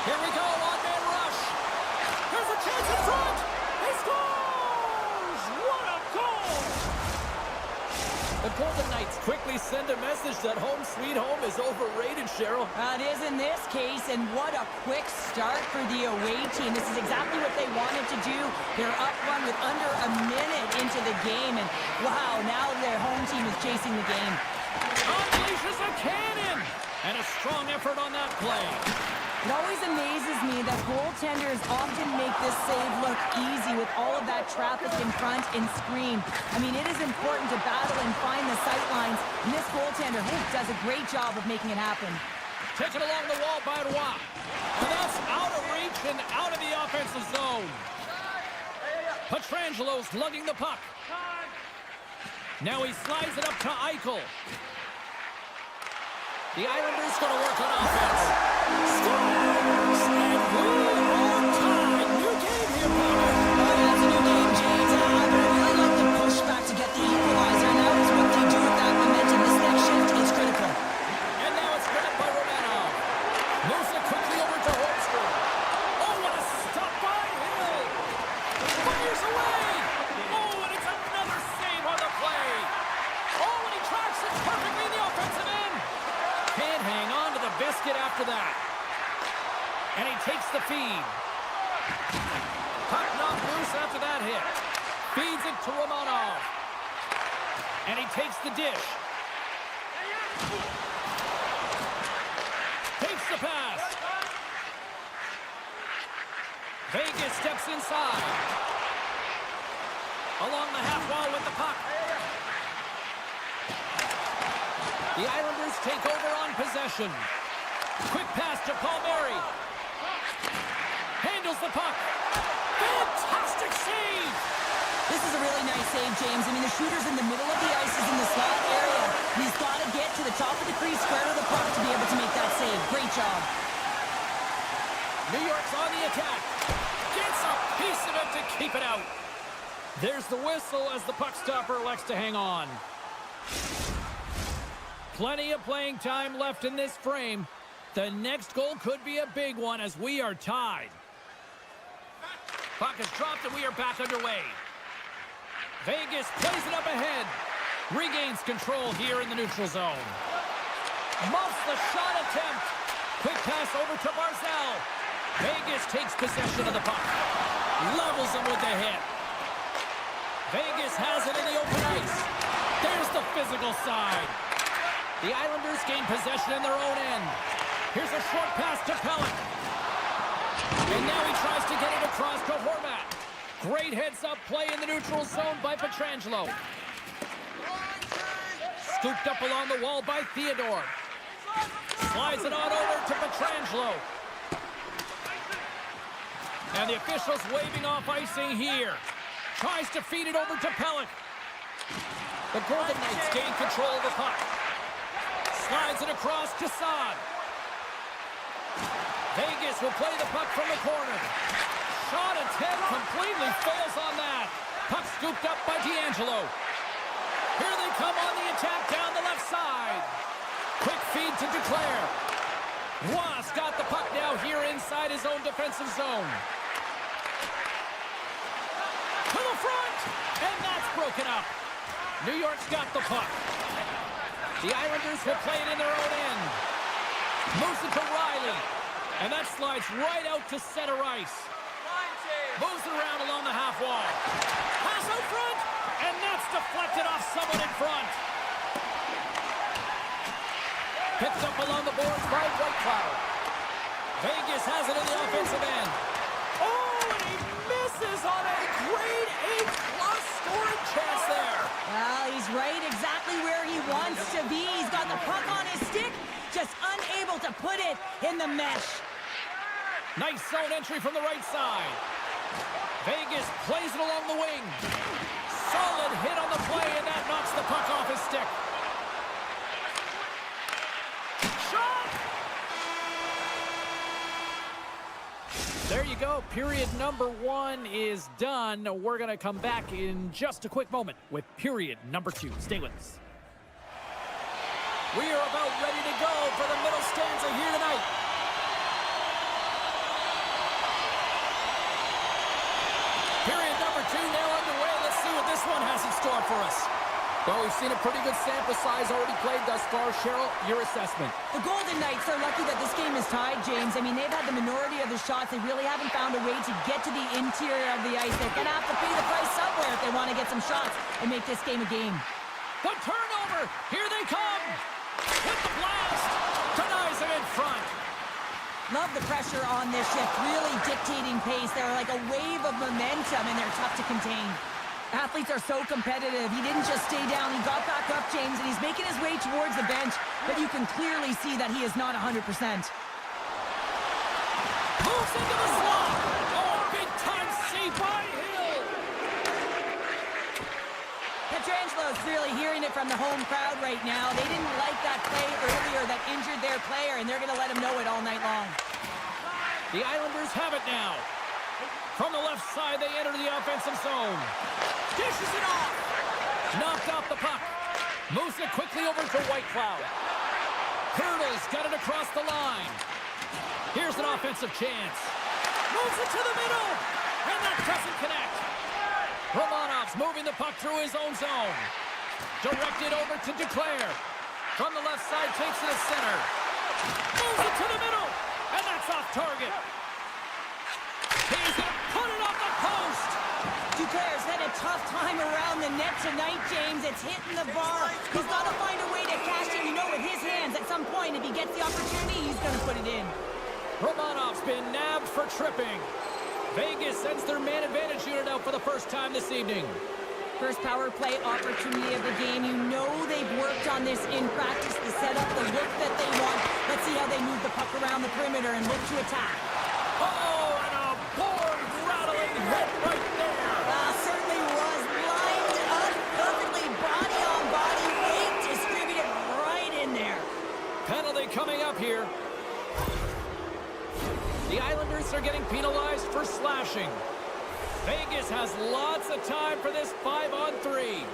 Here we go, one-man rush. There's a chance in front. He scores! What a goal! The Golden Knights quickly send a message that home sweet home is overrated, Cheryl. It is in this case, and what a quick start for the away team. This is exactly what they wanted to do. They're up one with under a minute into the game, and wow, now their home team is chasing the game. Unleashes a cannon! And a strong effort on that play. It always amazes me that goaltenders often make this save look easy with all of that traffic in front and screen. I mean, it is important to battle and find the sight lines, and this goaltender does a great job of making it happen. Taken along the wall by Roy. And that's out of reach and out of the offensive zone. Petrangelo's lugging the puck. Now he slides it up to Eichel. The Islanders going to work on offense. Scores! And we are tied. New game here, Palmer. It's a new game, James. I would really like to push back to get the equalizer, and that is what they do with that momentum. This next shift is critical. And now it's grabbed by Romanov. Moves it quickly over to Holmstrom. Oh, what a stop by Hill. Fires away. Oh, and it's another save on the play. Oh, and he tracks it perfectly in the offensive end. Can't hang on to the biscuit after that. And he takes the feed. Puck knocked loose after that hit. Feeds it to Romanov. And he takes the dish. Takes the pass. Vegas steps inside. Along the half wall with the puck. The Islanders take over on possession. Quick pass to Palmieri. Handles the puck. Fantastic save! This is a really nice save, James. I mean, the shooter's in the middle of the ice, is in the slot area. He's got to get to the top of the crease, square to the puck to be able to make that save. Great job. New York's on the attack. Gets a piece of it to keep it out. There's the whistle as the puck stopper elects to hang on. Plenty of playing time left in this frame. The next goal could be a big one as we are tied. Puck is dropped and we are back underway. Vegas plays it up ahead. Regains control here in the neutral zone. Muffs the shot attempt. Quick pass over to Barzal. Vegas takes possession of the puck. Levels him with the hit. Vegas has it in the open ice. There's the physical side. The Islanders gain possession in their own end. Here's a short pass to Pellick. And now he tries to get it across to Horvat. Great heads-up play in the neutral zone by Petrangelo. Scooped up along the wall by Theodore. Slides it on over to Petrangelo. And the officials waving off icing here. Tries to feed it over to Pellick. The Golden Knights gain control of the puck. Slides it across to Saad. Vegas will play the puck from the corner. Shot attempt completely fails on that. Puck scooped up by D'Angelo. Here they come on the attack down the left side. Quick feed to Duclair. Roy's got the puck now here inside his own defensive zone. To the front, and that's broken up. New York's got the puck. The Islanders will play it in their own end. Moves it to Riley. And that slides right out to center ice. Moves it around along the half wall. Pass out front. And that's deflected off someone in front. Picked up along the boards by Whitecloud. Vegas has it in the offensive end. Oh, and he misses on a grade A+ scoring chance there. Well, he's right exactly where he wants to be. He's got the puck on his stick, just unable to put it in the mesh. Nice zone entry from the right side. Vegas plays it along the wing. Solid hit on the play, and that knocks the puck off his stick. Shot! There you go. Period number 1 is done. We're going to come back in just a quick moment with period number 2. Stay with us. We are about ready to go for the middle stanza here tonight. store for us? Well, we've seen a pretty good sample size already played thus far. Cheryl, your assessment. The Golden Knights are lucky that this game is tied, James. I mean, they've had the minority of the shots. They really haven't found a way to get to the interior of the ice. They're going to have to pay the price somewhere if they want to get some shots and make this game a game. The turnover! Here they come! With the blast! Denies him in front. Love the pressure on this shift, really dictating pace. They're like a wave of momentum, and they're tough to contain. Athletes are so competitive. He didn't just stay down. He got back up, James, and he's making his way towards the bench, but you can clearly see that he is not 100%. Moves into the slot! Oh, big-time save by Hill! Petrangelo's really hearing it from the home crowd right now. They didn't like that play earlier that injured their player, and they're going to let him know it all night long. The Islanders have it now. From the left side, they enter the offensive zone. Dishes it off. Knocked off the puck. Moves it quickly over to Whitecloud. Hurdles got it across the line. Here's an offensive chance. Moves it to the middle. And that doesn't connect. Romanov's moving the puck through his own zone. Directed over to Duclair. From the left side, takes it to center. Moves it to the middle. And that's off target. He's going to put it off the post. Duclair's had a tough time around the net tonight, James. It's hitting the bar. He's got to find a way to cash it. You know, with his hands, at some point, if he gets the opportunity, he's going to put it in. Romanov's been nabbed for tripping. Vegas sends their man advantage unit out for the first time this evening. First power play opportunity of the game. You know they've worked on this in practice, the setup, the look that they want. Let's see how they move the puck around the perimeter and look to attack. Oh, and a board-rattling hit right there. Certainly was lined up perfectly, body on body, weight distributed right in there. Penalty coming up here. The Islanders are getting penalized for slashing. Vegas has lots of time for this 5-on-3.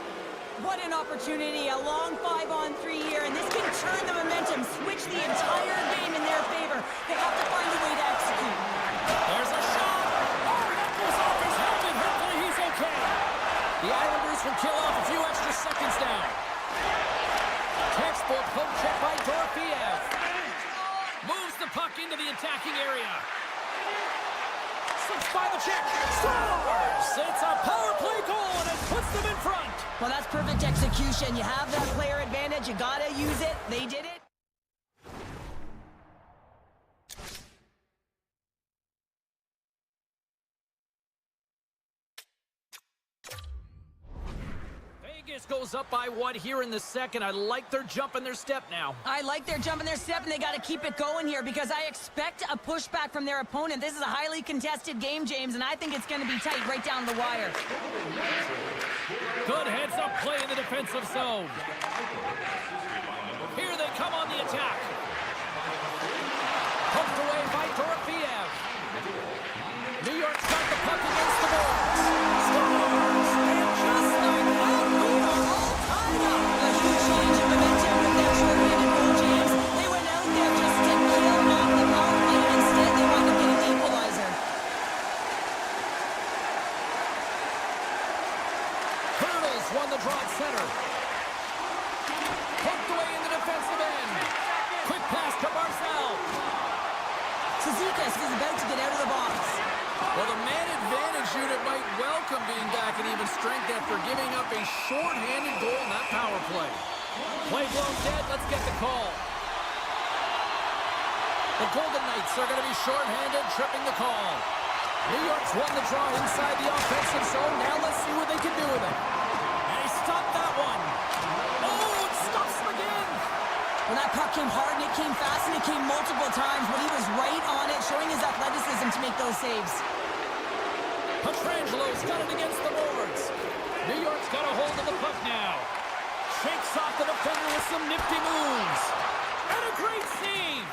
What an opportunity, a long 5-on-3 here, and this can turn the momentum, switch the entire game in their favor. They have to find a way to execute. There's a shot. Oh, that goes off his helmet. Hopefully he's okay. The Islanders will kill off a few extra seconds now. Textbook poke check by Dorofeev. Moves the puck into the attacking area. Slips by the check. Scores! It's a power play goal, and it puts them in front. Well, that's perfect execution. You have that player advantage. You got to use it. They did it. Vegas goes up by one here in the second. I like their jump and their step now. I like their jump and their step, and they got to keep it going here because I expect a pushback from their opponent. This is a highly contested game, James, and I think it's going to be tight right down the wire. Good heads-up play in the defensive zone. Here they come on the attack. Poked away by Dorofeev. New York's got the puck against the boards. Scores! And just like that, we are all tied up. A huge change in momentum with their short-handed goal, James. They went out there just to kill off the power play, and instead they wound up getting the equalizer. Hurdles won the draw at center. Poked away in the defensive end. Quick pass to Barzal. Cizikas is about to get out of the box. Well, the man advantage unit might welcome being back at even strength after giving up a short-handed goal in that power play. Play blown dead. Let's get the call. The Golden Knights are going to be short-handed, tripping the call. New York's won the draw inside the offensive zone. Now let's see what they can do with it. And he stopped that one. Oh, it stops him again. Well, that puck came hard, and it came fast, and it came multiple times, but he was right on it, showing his athleticism to make those saves. Petrangelo's got it against the boards. New York's got a hold of the puck now. Shakes off the defender with some nifty moves. And a great save.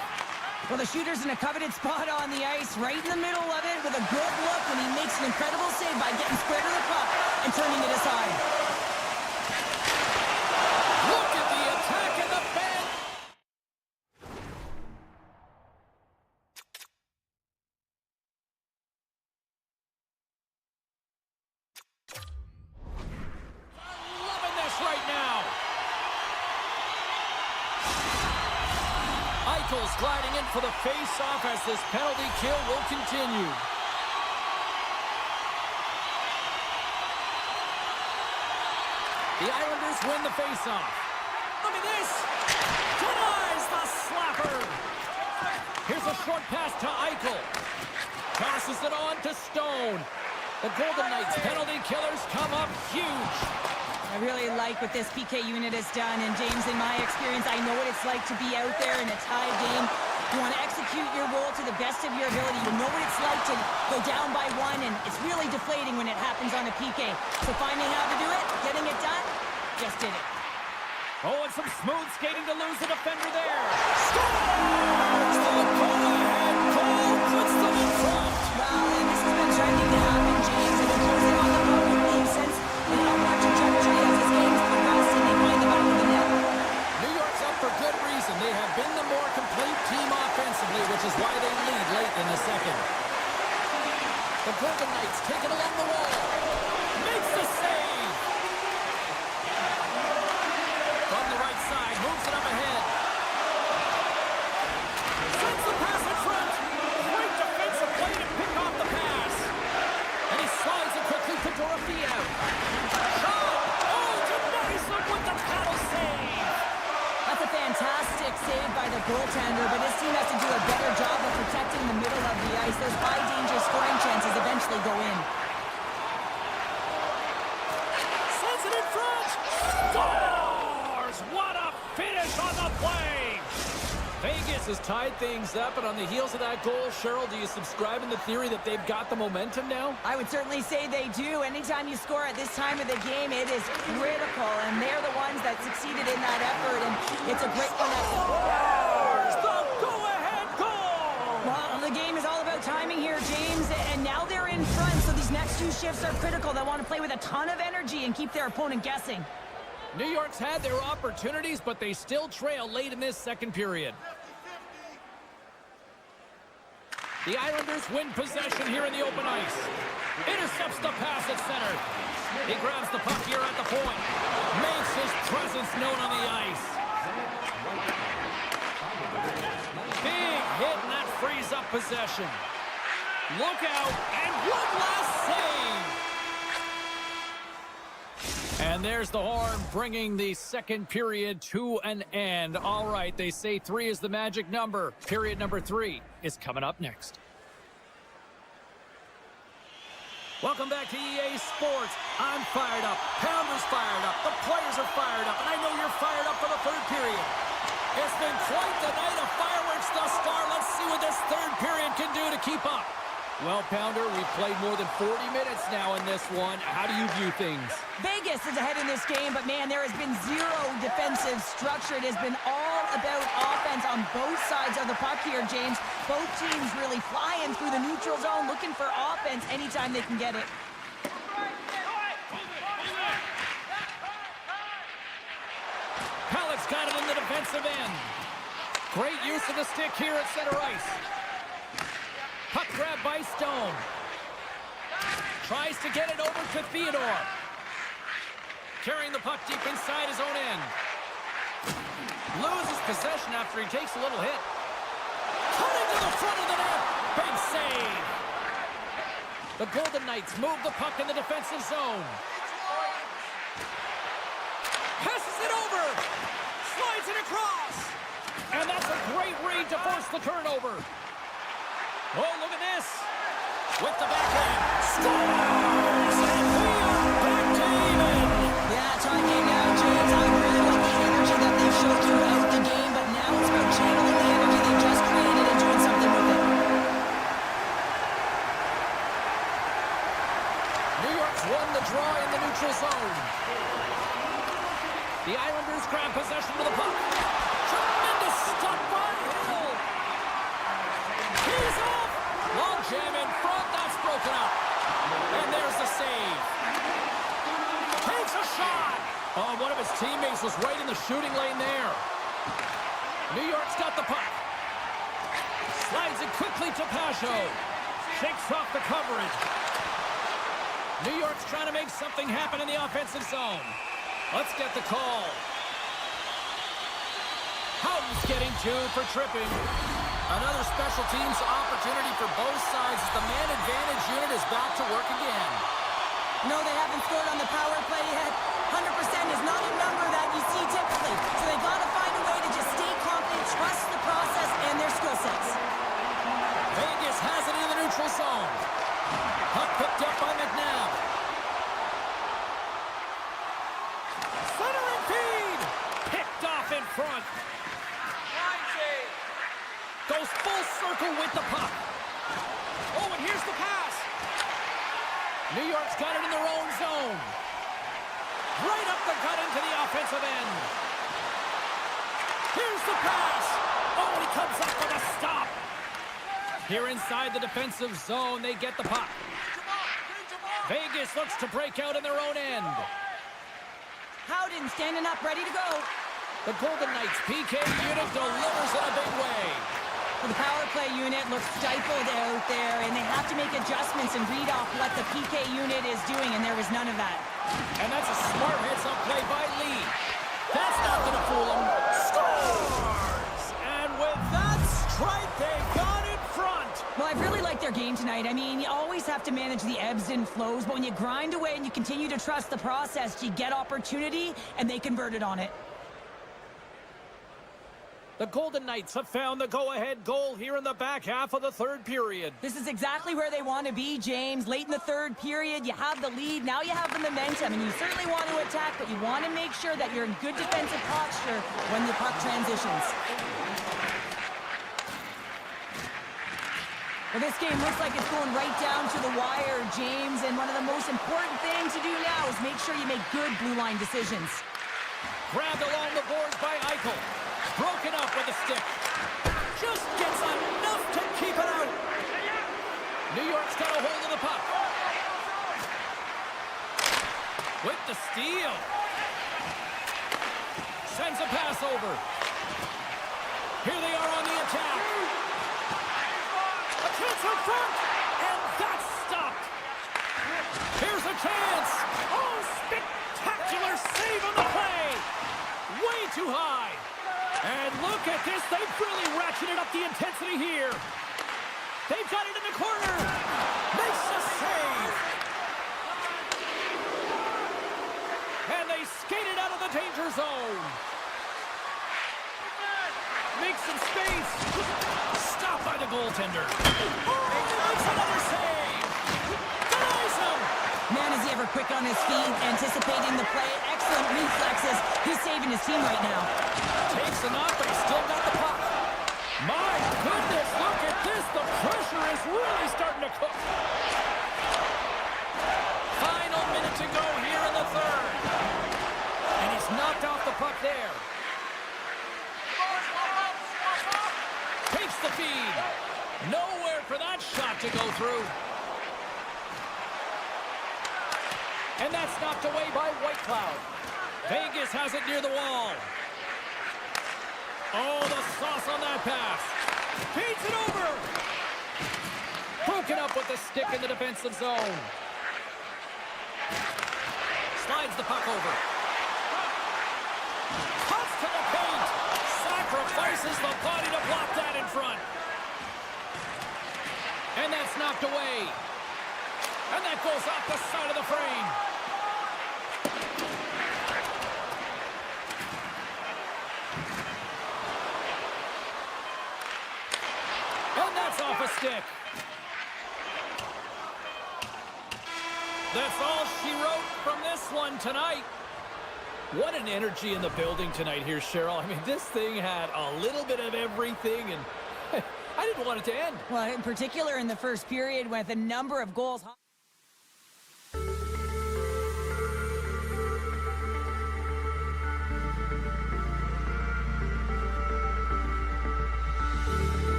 Well, the shooter's in a coveted spot on the ice, right in the middle of it, with a good look, and he makes an incredible save by getting square to the puck and turning it aside. Look at the attack in the bench. Eichel gliding in for the face-off as this penalty kill will continue. The Islanders win the face-off. Look at this! Denies the slapper! Here's a short pass to Eichel. Passes it on to Stone. The Golden Knights penalty killers come up huge. I really like what this PK unit has done, and James, in my experience, I know what it's like to be out there in a tied game. You want to execute your role to the best of your ability. You know what it's like to go down by one, and it's really deflating when it happens on a PK. So finding how to do it, getting it done, just did it. Oh, and some smooth skating to lose the defender there. Scores! The go-ahead goal puts them in front. Well, and this has been trending to happen, James, and they're closing on the power play since an upward trajectory as this game's progressed, and they find the back of the net. New York's up for good reason. They have been the more complete team offensively, which is why they lead late in the second. The Golden Knights take it along the wall. Makes the save. From the right side, moves it up ahead. Sends the pass in front. Great defensive play to pick off the pass. And he slides it quickly to Dorofeo. Shot! Oh, denies him with the paddle save. That's a fantastic save by the goaltender, but his team has to do a better job of protecting the middle of the ice. Those high-danger scoring chances eventually go in. Sends it in front. Scores! What a finish on the play! Vegas has tied things up, and on the heels of that goal, Cheryl, do you subscribe in the theory that they've got the momentum now? I would certainly say they do. Anytime you score at this time of the game, it is critical, and they're the ones that succeeded in that effort, and it's a great one. There's the go-ahead goal! Well, the game is all about timing here, James, and now they're in front, so these next two shifts are critical. They want to play with a ton of energy and keep their opponent guessing. New York's had their opportunities, but they still trail late in this second period. The Islanders win possession here in the open ice. Intercepts the pass at center. He grabs the puck here at the point. Makes his presence known on the ice. Big hit, and that frees up possession. Look out, and one last save. And there's the horn, bringing the second period to an end. All right, they say 3 is the magic number. Period number 3 is coming up next. Welcome back to EA Sports. I'm fired up. Pounder's fired up. The players are fired up. And I know you're fired up for the third period. It's been quite the night of fireworks thus far. Let's see what this third period can do to keep up. Well, Pounder, we've played more than 40 minutes now in this one. How do you view things? Vegas is ahead in this game, but man, there has been zero defensive structure. It has been all about offense on both sides of the puck here, James. Both teams really flying through the neutral zone, looking for offense anytime they can get it. Halleck's got it in the defensive end. Great use of the stick here at center ice. Puck grab by Stone. Tries to get it over to Theodore. Carrying the puck deep inside his own end. Loses possession after he takes a little hit. Cutting to the front of the net. Big save. The Golden Knights move the puck in the defensive zone. Passes it over. Slides it across. And that's a great read to force the turnover. Oh, look at this. With the backhand. Scores! And we are back to even. Yeah, tight game now, James. I really like the energy that they've shown throughout the game, but now it's about channeling the energy they just created and doing something with it. New York's won the draw in the neutral zone. The Islanders grab possession of the puck. Tremendous stop by Hill. He's off. Long jam in front. That's broken up. And there's the save. Takes a shot. Oh, one of his teammates was right in the shooting lane there. New York's got the puck. Slides it quickly to Pasho. Shakes off the coverage. New York's trying to make something happen in the offensive zone. Let's get the call. Houghton's getting 2 for tripping. Another special teams opportunity for both sides as the man advantage unit is back to work again. No, they haven't scored on the power play yet. 100% is not a number that you see typically. So they've got to find a way to just stay confident, trust the process and their skill sets. Vegas has it in the neutral zone. Puck picked up by McNabb. Centering feed. Picked off in front. Line save. Goes full circle with the puck. Oh, and here's the pass. New York's got it in their own zone. Right up the gut into the offensive end. Here's the pass. Oh, and he comes up with a stop. Here inside the defensive zone, they get the puck. Vegas looks to break out in their own end. Howden standing up, ready to go. The Golden Knights PK unit delivers in a big way. Well, the power play unit looks stifled out there, and they have to make adjustments and read off what the PK unit is doing, and there was none of that. And that's a smart heads-up play by Lee. That's not going to fool him. Scores! And with that strike, they got in front. Well, I've really liked their game tonight. I mean, you always have to manage the ebbs and flows, but when you grind away and you continue to trust the process, you get opportunity, and they converted on it. The Golden Knights have found the go-ahead goal here in the back half of the third period. This is exactly where they want to be, James. Late in the third period, you have the lead. Now you have the momentum, and you certainly want to attack, but you want to make sure that you're in good defensive posture when the puck transitions. Well, this game looks like it's going right down to the wire, James, and one of the most important things to do now is make sure you make good blue line decisions. Grabbed along the boards by Eichel. Broken up with a stick. Just gets enough to keep it out. New York's got a hold of the puck. With the steal. Sends a pass over. Here they are on the attack. A chance up front. And that's stopped. Here's a chance. Oh, spectacular save on the play. Way too high. And look at this. They've really ratcheted up the intensity here. They've got it in the corner. Makes the save. And they skated out of the danger zone. Makes some space. Stopped by the goaltender. Oh, makes another save. Denies him. Man, is he ever quick on his feet, anticipating the play. Excellent reflexes. He's saving his team right now. Takes a knock, but he's still got the puck. My goodness, look at this. The pressure is really starting to cook. Final minute to go here in the third. And he's knocked off the puck there. Takes the feed. Nowhere for that shot to go through. And that's knocked away by Whitecloud. Vegas has it near the wall. Oh, the sauce on that pass. Feeds it over. Broken up with the stick in the defensive zone. Slides the puck over. Cuts to the paint. Sacrifices the body to block that in front. And that's knocked away. And that goes off the side of the frame. And that's off a stick. That's all she wrote from this one tonight. What an energy in the building tonight here, Cheryl. I mean, this thing had a little bit of everything, and I didn't want it to end. Well, in particular in the first period with a number of goals.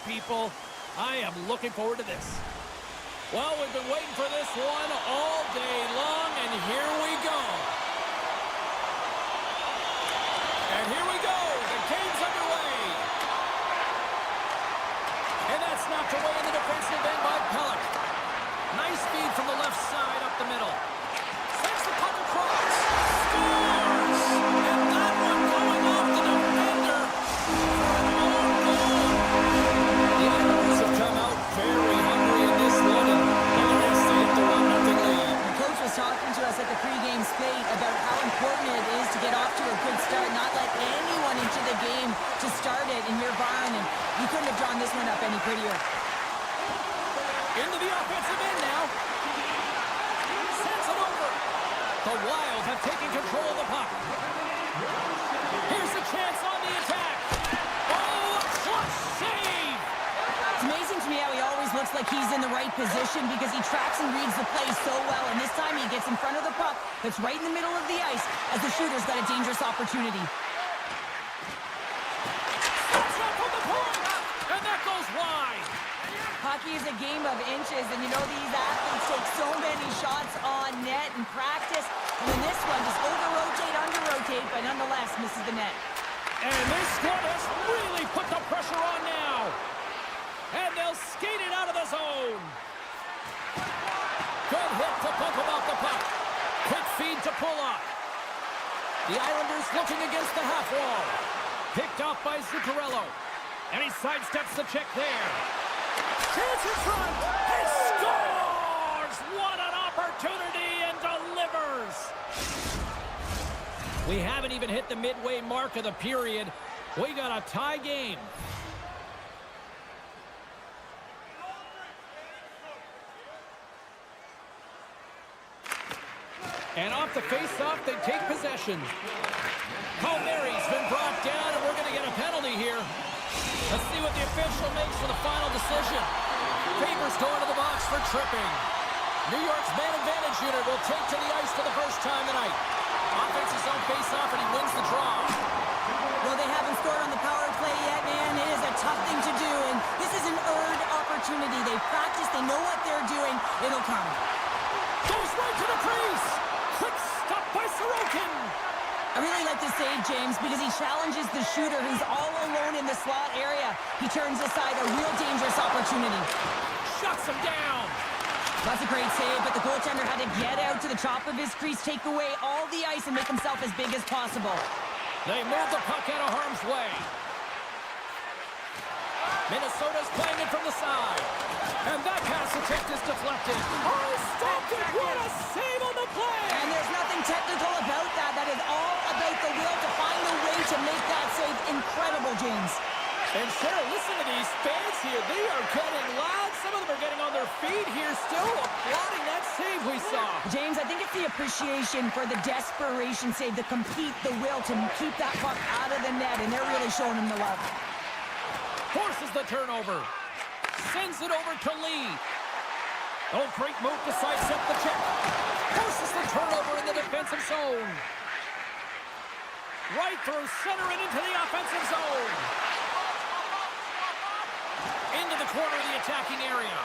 people. I am looking forward to this. Well, we've been waiting for this one all day long, and here we go. And here we go. The game's underway. And that's knocked away in the defensive end by Pellick. Nice feed from the left side up the middle. Sends the puck across. Scores! And that one going off the defender for an own goal. The Islanders have come out very hungry in this one, and they saved the 1-0 lead. The coach was talking to us at the pregame slate about how important it is to get off to a good start, not let anyone into the game to start it in your barn, and you couldn't have drawn this one up any prettier. Into the offensive end now. Sends it over. The Wild have taken control of the puck. Here's a chance on the attack. Oh, a clutch save! It's amazing to me how he always looks like he's in the right position because he tracks and reads the play so well, and this time he gets in front of the puck that's right in the middle of the ice as the shooter's got a dangerous opportunity. Steps up from the point, and that goes wide. Hockey is a game of inches, and you know these athletes take so many shots on net in practice, and in this one, just over-rotate, under-rotate, but nonetheless misses the net. And this squad has really put the pressure on now. And they'll skate it out of the zone. Good hit to bump him off the puck. Quick feed to Pulock. The Islanders looking against the half wall. Picked off by Zuccarello. And he sidesteps the check there. Chance in front. He scores! What an opportunity, and delivers. We haven't even hit the midway mark of the period. We got a tie game. And off the face-off, they take possession. Palmieri's been brought down, and we're going to get a penalty here. Let's see what the official makes for the final decision. Faber's going to the box for tripping. New York's man advantage unit will take to the ice for the first time tonight. Offensive zone face-off, and he wins the draw. Well, they haven't scored on the power play yet, man. It is a tough thing to do, and this is an earned opportunity. They've practiced. They know what they're doing. It'll come. Goes right to the crease. Quick stop by Sorokin. I really like this save, James, because he challenges the shooter who's all alone in the slot area. He turns aside a real dangerous opportunity. Shuts him down. That's a great save, but the goaltender had to get out to the top of his crease, take away all the ice, and make himself as big as possible. They move the puck out of harm's way. Minnesota's playing it from the side. And that pass attempt is deflected. Oh, stopped it! What a save on the play! And there's nothing technical about that. That is all about the will to find a way to make that save incredible, James. And Cheryl, listen to these fans here. They are getting loud. Some of them are getting on their feet here, still applauding that save we saw. James, I think it's the appreciation for the desperation save, the complete, the will to keep that puck out of the net, and they're really showing him the love. Forces the turnover. Sends it over to Lee. Oh, great move to sidestep the check. Forces the turnover in the defensive zone. Right through center and into the offensive zone. Into the corner of the attacking area.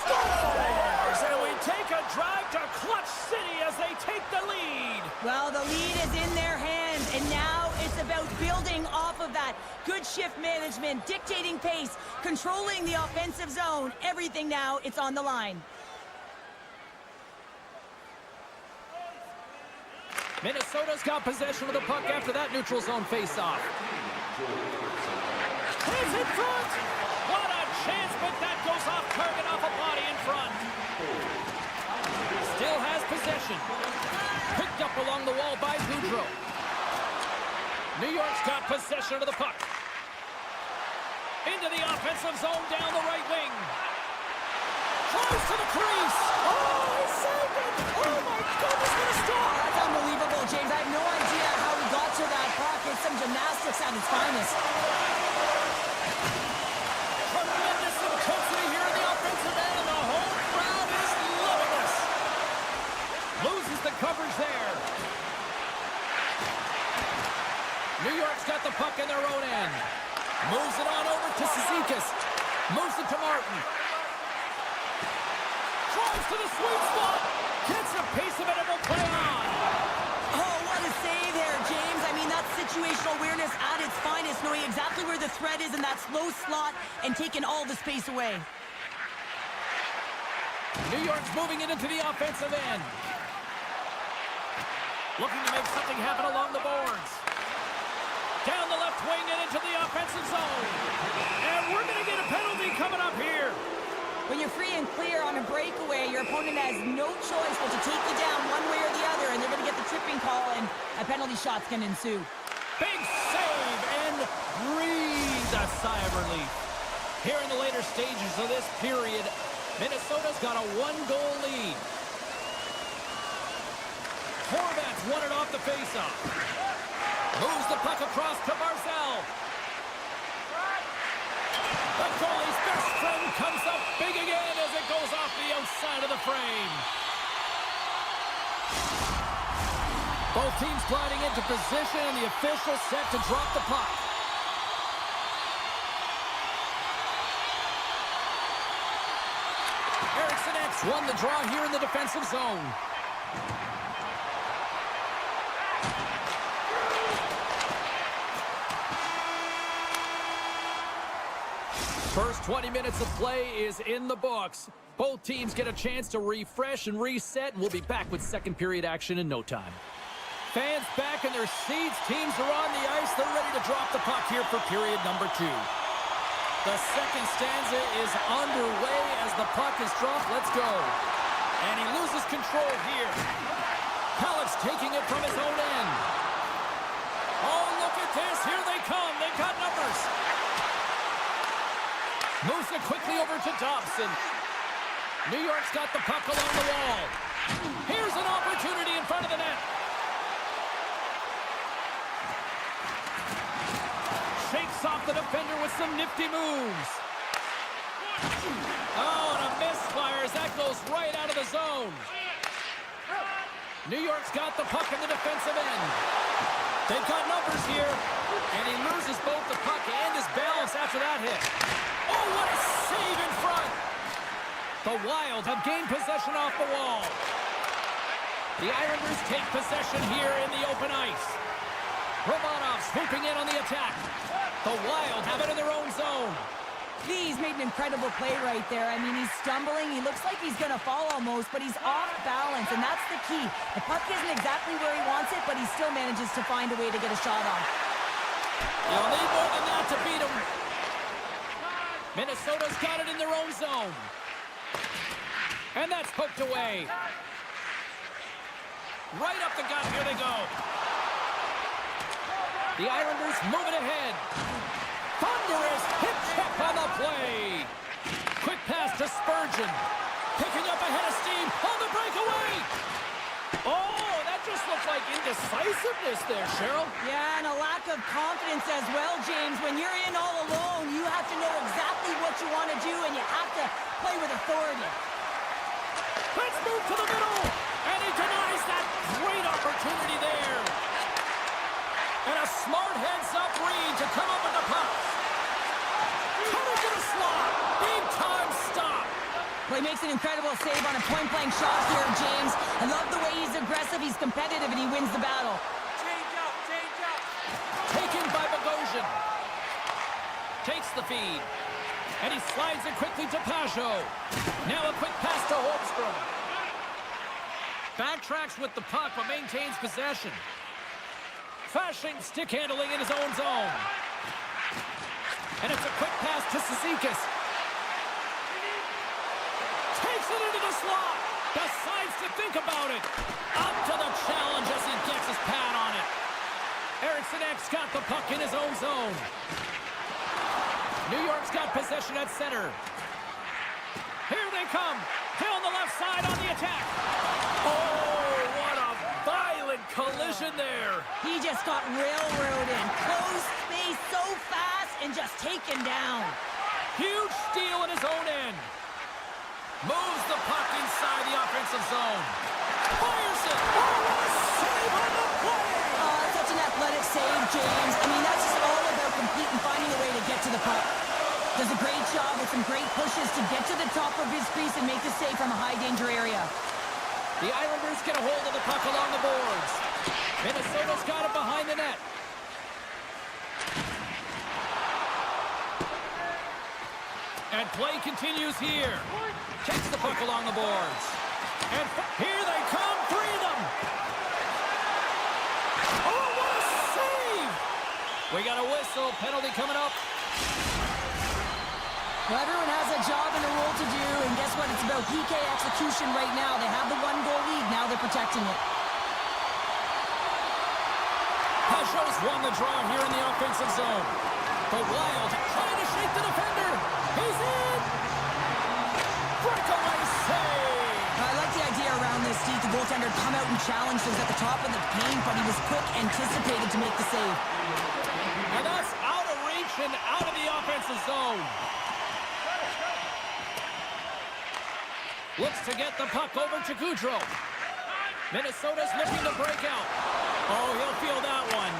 Scores! And we take a drive to Clutch City as they take the lead. Well, the lead is in their hands, and now it's about building off of that. Good shift management, dictating pace, controlling the offensive zone. Everything now, it's on the line. Minnesota's got possession of the puck after that neutral zone face-off. He's in front! What a chance, but that goes off target off a body in front. Still has possession. Picked up along the wall by Boudreau. New York's got possession of the puck. Into the offensive zone down the right wing. Close to the crease. Oh, he saved it. Oh, my goodness, what a stop. That's unbelievable, James. I have no idea how he got to that puck. It's some gymnastics at its finest. Tremendous intensity here in the offensive end, and the whole crowd is loving this. Loses the coverage there. New York's got the puck in their own end. Moves it on over to Cizikas. Moves it to Martin. Drives to the sweet spot. Gets a piece of it and will play on. Oh, what a save there, James. I mean, that's situational awareness at its finest, knowing exactly where the threat is in that slow slot and taking all the space away. New York's moving it into the offensive end. Looking to make something happen along the boards. Down the left wing and into the offensive zone. And we're going to get a penalty coming up here. When you're free and clear on a breakaway, your opponent has no choice but to take you down one way or the other, and they're going to get the tripping call, and a penalty shot's going to ensue. Big save and breathe a sigh of relief. Here in the later stages of this period, Minnesota's got a one-goal lead. Horvat's won it off the faceoff. Moves the puck across to Barzal. The goalie's best friend comes up big again as it goes off the outside of the frame. Both teams gliding into position, and the official set to drop the puck. Eriksson X won the draw here in the defensive zone. First 20 minutes of play is in the books. Both teams get a chance to refresh and reset, and we'll be back with second period action in no time. Fans back in their seats. Teams are on the ice. They're ready to drop the puck here for period number 2. The second stanza is underway as the puck is dropped. Let's go. And he loses control here. Halleck's taking it from his own end. Oh, look at this. Here they come. They've got numbers. Moves it quickly over to Dobson. New York's got the puck along the wall. Here's an opportunity in front of the net. Shakes off the defender with some nifty moves. Oh, and a misfire as that goes right out of the zone. New York's got the puck in the defensive end. They've got numbers here, and he loses both the puck and his balance after that hit. Oh, what a save in front! The Wild have gained possession off the wall. The Islanders take possession here in the open ice. Romanov swooping in on the attack. The Wild have it in their own zone. He's made an incredible play right there. I mean, he's stumbling. He looks like he's going to fall almost, but he's off balance, and that's the key. The puck isn't exactly where he wants it, but he still manages to find a way to get a shot off. You'll need more than that to beat him. Minnesota's got it in their own zone. And that's poked away. Right up the gut. Here they go. The Islanders moving ahead. Thunderous hip check on the play. Quick pass to Spurgeon. Picking up ahead of steam on the breakaway. Oh, that just looked like indecisiveness there, Cheryl. Yeah, and a lack of confidence as well, James. When you're in all alone, you have to know exactly what you want to do, and you have to play with authority. Let's move to the middle. And he denies that great opportunity there. And a smart heads-up read to come up with the puck. Coming to the slot. Big-time stop. Well, he makes an incredible save on a point-blank shot here, James. I love the way he's aggressive, he's competitive, and he wins the battle. Change up, change up. Taken by Bogosian. Takes the feed. And he slides it quickly to Pajot. Now a quick pass to Holmstrom. Backtracks with the puck, but maintains possession. Flashing stick handling in his own zone. And it's a quick pass to Cizikas. Takes it into the slot. Decides to think about it. Up to the challenge as he gets his pad on it. Eriksson X got the puck in his own zone. New York's got possession at center. Here they come. Down the left side on the attack. Oh, what a violent collision there. He just got railroaded. Close space so fast and just taken down. Huge steal in his own end. Moves the puck inside the offensive zone. Fires it. Oh, what a save on the play. Oh, such an athletic save, James. I mean, that's just all about competing, finding a way to get to get a hold of the puck along the boards. Minnesota's got it behind the net. And play continues here. Checks the puck along the boards. And here they come, three of them. Oh, what a save! We got a whistle, penalty coming up. Well, everyone has a job and a role to do, and guess what? It's about PK execution right now. They have the one-goal lead. Now they're protecting it. Peugeot's won the draw here in the offensive zone. The Wild trying to shake the defender. He's in! Breakaway save! I like the idea around this, Steve. The goaltender come out and challenged us at the top of the paint, but he was quick, anticipated to make the save. And that's out of reach and out of the offensive zone. Looks to get the puck over to Goudreau. Minnesota's looking to break out. Oh, he'll feel that one.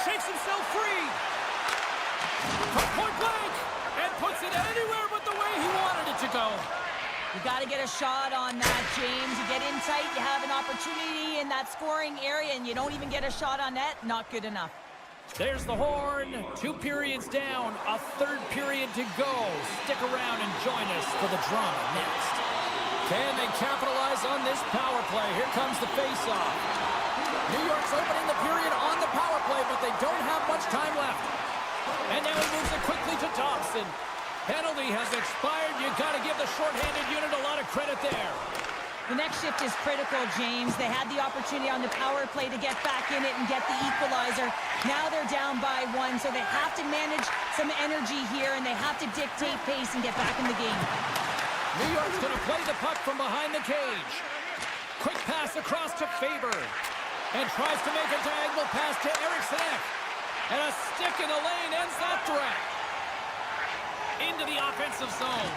Shakes himself free. From point blank. And puts it anywhere but the way he wanted it to go. You got to get a shot on that, James. You get in tight, you have an opportunity in that scoring area, and you don't even get a shot on net. Not good enough. There's the horn. 2 periods down. A third period to go. Stick around and join us for the drama next. Can they capitalize on this power play? Here comes the face-off. New York's opening the period on the power play, but they don't have much time left. And now he moves it quickly to Dobson. Penalty has expired. You got to give the shorthanded unit a lot of credit there. The next shift is critical, James. They had the opportunity on the power play to get back in it and get the equalizer. Now they're down by 1, so they have to manage some energy here, and they have to dictate pace and get back in the game. New York's going to play the puck from behind the cage. Quick pass across to Faber. And tries to make a diagonal pass to Eriksson. And a stick in the lane ends that threat. Into the offensive zone.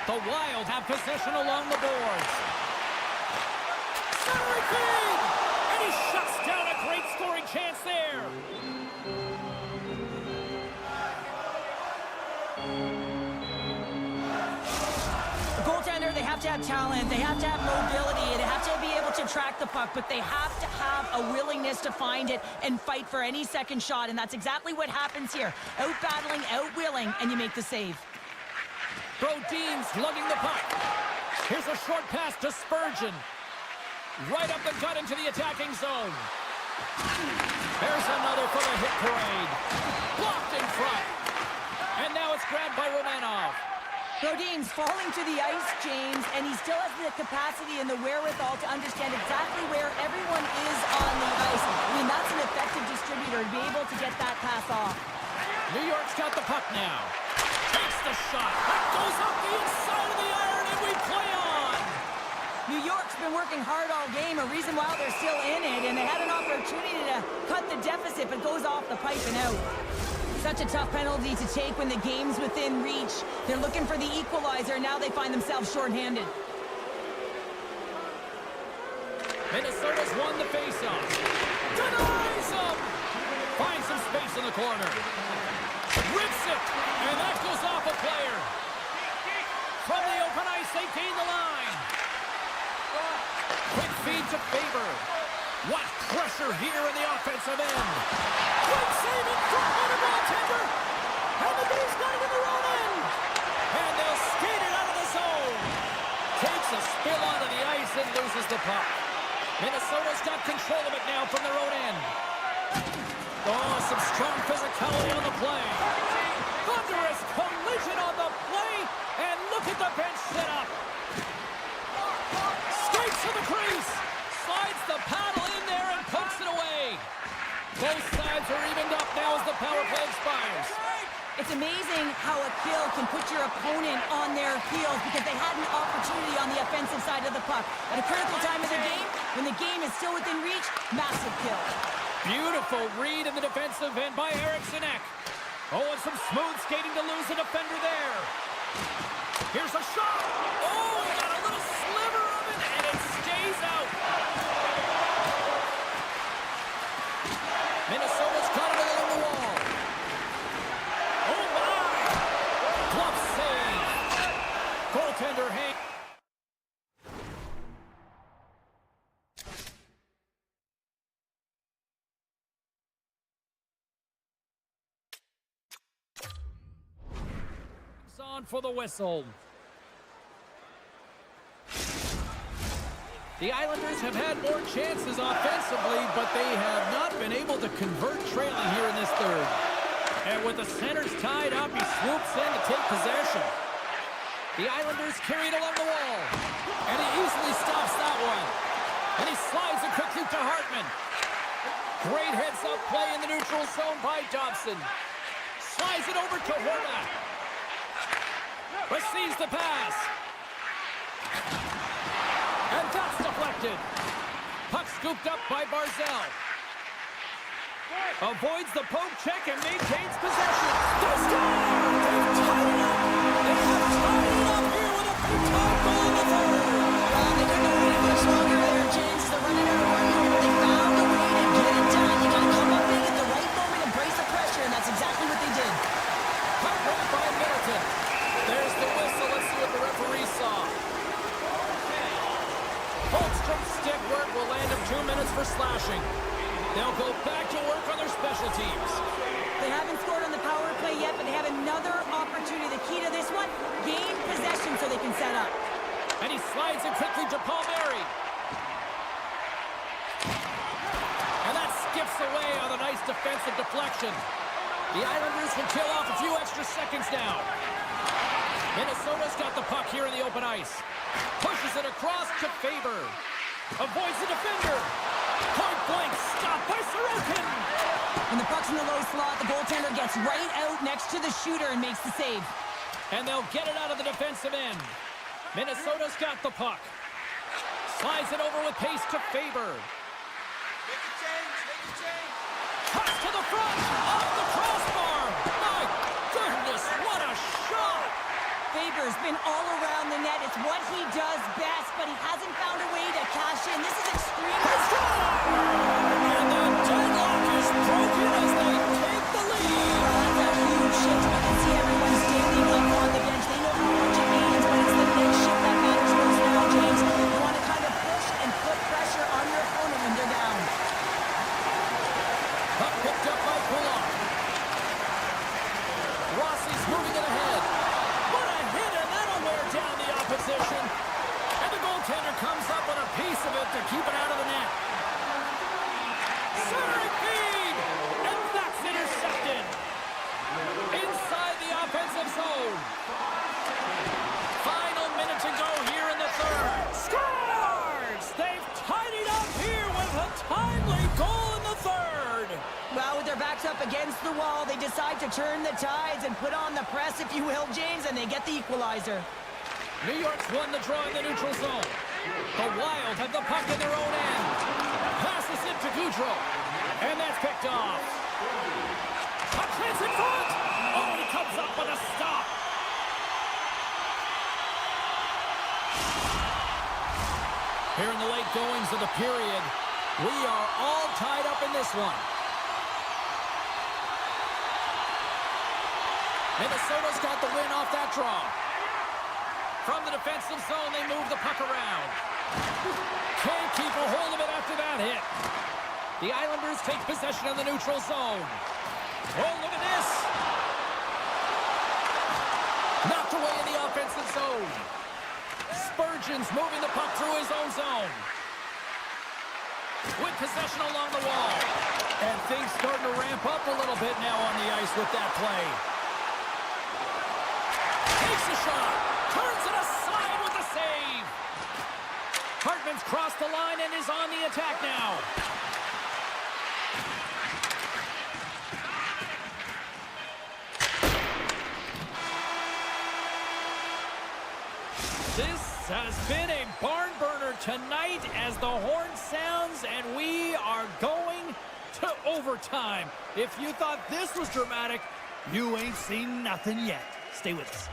The Wild have possession along the boards. Centering feed! And he shuts down a great scoring chance there. The goaltender, they have to have talent, they have to have mobility, they have to be able to track the puck, but they have to have a willingness to find it and fight for any second shot, and that's exactly what happens here. Out-battling, out-willing, and you make the save. Brodin's lugging the puck. Here's a short pass to Spurgeon. Right up the gut into the attacking zone. There's another for the hit parade. Blocked in front. And now it's grabbed by Romanov. Brodin's falling to the ice, James, and he still has the capacity and the wherewithal to understand exactly where everyone is on the ice. I mean, that's an effective distributor to be able to get that pass off. New York's got the puck now. Takes the shot. That goes up the inside of the iron, and we play on. New York's been working hard all game, a reason why they're still in it, and they had an opportunity to cut the deficit, but goes off the pipe and out. Such a tough penalty to take when the game's within reach. They're looking for the equalizer, and now they find themselves shorthanded. Minnesota's won the faceoff. Denies him! Finds some space in the corner. Rips it, and that goes off a player. From the open ice, they gain the line. Quick feed to Faber. What pressure here in the offensive end. Quick save in front of the goaltender. And the B's got it in their own end. And they'll skate it out of the zone. Takes a spill onto the ice and loses the puck. Minnesota's got control of it now from their own end. Oh, some strong physicality on the play. Thunderous collision on the play. And look at the bench set up. Skates to the crease. Slides the paddle in there and pokes it away. Both sides are evened up now as the power play expires. It's amazing how a kill can put your opponent on their heels because they had an opportunity on the offensive side of the puck. At a critical time of the game, when the game is still within reach, massive kill. Beautiful read in the defensive end by Eriksson. Oh, and some smooth skating to lose a defender there. Here's a shot. Oh, he got a little sliver of it, and it stays out. Minnesota's got it along the wall. Oh, my. Glove save. Goaltender Hank. On for the whistle. The Islanders have had more chances offensively, but they have not been able to convert trailing here in this third. And with the centers tied up, he swoops in to take possession. The Islanders carry it along the wall. And he easily stops that one. And he slides it quickly to Hartman. Great heads-up play in the neutral zone by Dobson. Slides it over to Horvat. Receives the pass. And that's deflected. Puck scooped up by Barzal. Avoids the poke check and maintains possession. They score! They've tied it up! They have tied it up here with a big-time goal in the third. Well, they couldn't have waited much longer there, James. They're running out of room here, but they found a way to get it done. You got to come up big at the right moment and brace the pressure, and that's exactly what they did. Puck right by Middleton. There's the whistle. Let's see what the referee saw. Holmstrom's stick work will land him 2 minutes for slashing. They'll go back to work on their special teams. They haven't scored on the power play yet, but they have another opportunity. The key to this one, gain possession so they can set up. And he slides it quickly to Palmieri. And that skips away on a nice defensive deflection. The Islanders can kill off a few extra seconds now. Minnesota's got the puck here in the open ice. Pushes it across to Faber. Avoids the defender. Point blank stop by Sorokin. When the puck's in the low slot, the goaltender gets right out next to the shooter and makes the save. And they'll get it out of the defensive end. Minnesota's got the puck. Slides it over with pace to Faber. Make a change. Pass to the front. Off the crossbar. My goodness, what a shot. Faber's been all around the net. It's what he does best, but he hasn't found a way to cash in. This is extremely strong. And the deadlock is broken as they take the lead. That's a huge shift. You can see everyone standing up on the bench. They know how much it means, but it's the next shift that matters most now, James. You want to kind of push and put pressure on your opponent when they're down. Puck picked up by Pullock. Rossi's moving it ahead. What a hit, and that'll wear down the opposition. And the goaltender comes up with a piece of it to keep it out of the net. Centering feed! And that's intercepted. Inside the offensive zone. Final minute to go here in the third. Scores! They've tied it up here with a timely goal in the third. Well, with their backs up against the wall, they decide to turn the tides and put on the press, if you will, James, and they get the equalizer. New York's won the draw in the neutral zone. The Wild have the puck in their own end. Passes it to Goudreau. And that's picked off. Puck hits in front. Oh, he comes up with a stop. Here in the late goings of the period, we are all tied up in this one. Minnesota's got the win off that draw. From the defensive zone, they move the puck around. Can't keep a hold of it after that hit. The Islanders take possession of the neutral zone. Oh, look at this. Knocked away in the offensive zone. Spurgeon's moving the puck through his own zone. With possession along the wall. And things starting to ramp up a little bit now on the ice with that play. Takes a shot. Turns it aside with the save. Hartman's crossed the line and is on the attack now. This has been a barn burner tonight as the horn sounds and we are going to overtime. If you thought this was dramatic, you ain't seen nothing yet. Stay with us.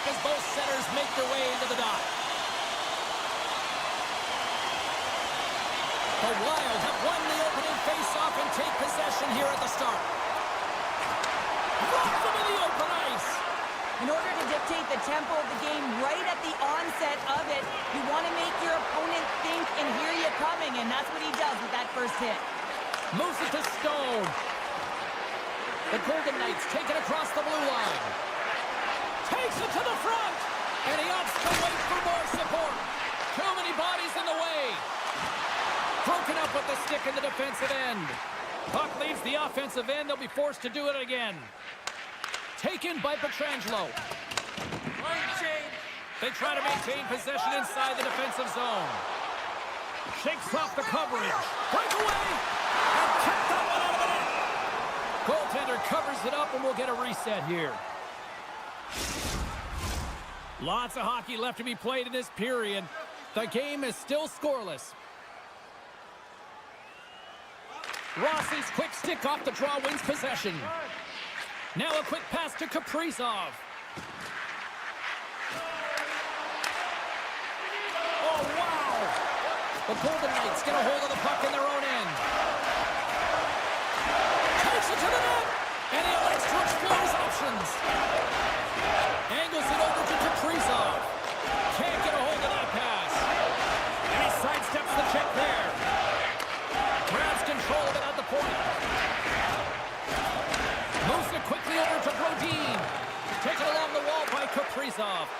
as both centers make their way into the dot. The Wild have won the opening face-off and take possession here at the start. Drops them in the open ice. In order to dictate the tempo of the game right at the onset of it, you want to make your opponent think and hear you coming, and that's what he does with that first hit. Moves it to Stone. The Golden Knights take it across the blue line. Takes it to the front. And he opts to wait for more support. Too many bodies in the way. Broken up with the stick in the defensive end. Puck leaves the offensive end. They'll be forced to do it again. Taken by Pietrangelo. They try to maintain possession inside the defensive zone. Shakes off the coverage. Breakaway. And kept that one out of the net. Goaltender covers it up and we'll get a reset here. Lots of hockey left to be played in this period. The game is still scoreless. Rossi's quick stick off the draw wins possession. Now a quick pass to Kaprizov. Oh, wow! The Golden Knights get a hold of the puck in their own end. Takes it to the net, and he elects to explore his options. Angles it over to Kaprizov. Can't get a hold of that pass. And he sidesteps the check there. Grabs control of it at the point. Moves it quickly over to Brodin. Taken along the wall by Kaprizov.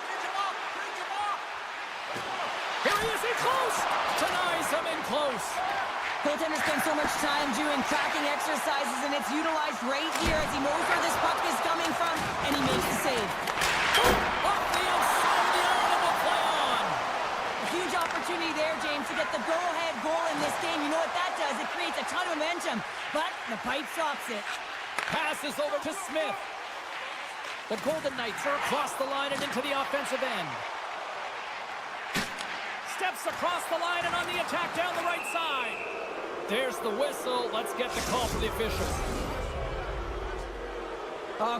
Here he is in close. Denies him in close. Goaltender spends so much time doing tracking exercises, and it's utilized right here as he knows where this puck is coming from, and he makes the save. Off the outside of the iron and will play on. A huge opportunity there, James, to get the go-ahead goal in this game. You know what that does? It creates a ton of momentum, but the pipe stops it. Passes over to Smith. The Golden Knights are across the line and into the offensive end. Steps across the line and on the attack down the right side. There's the whistle. Let's get the call for the officials.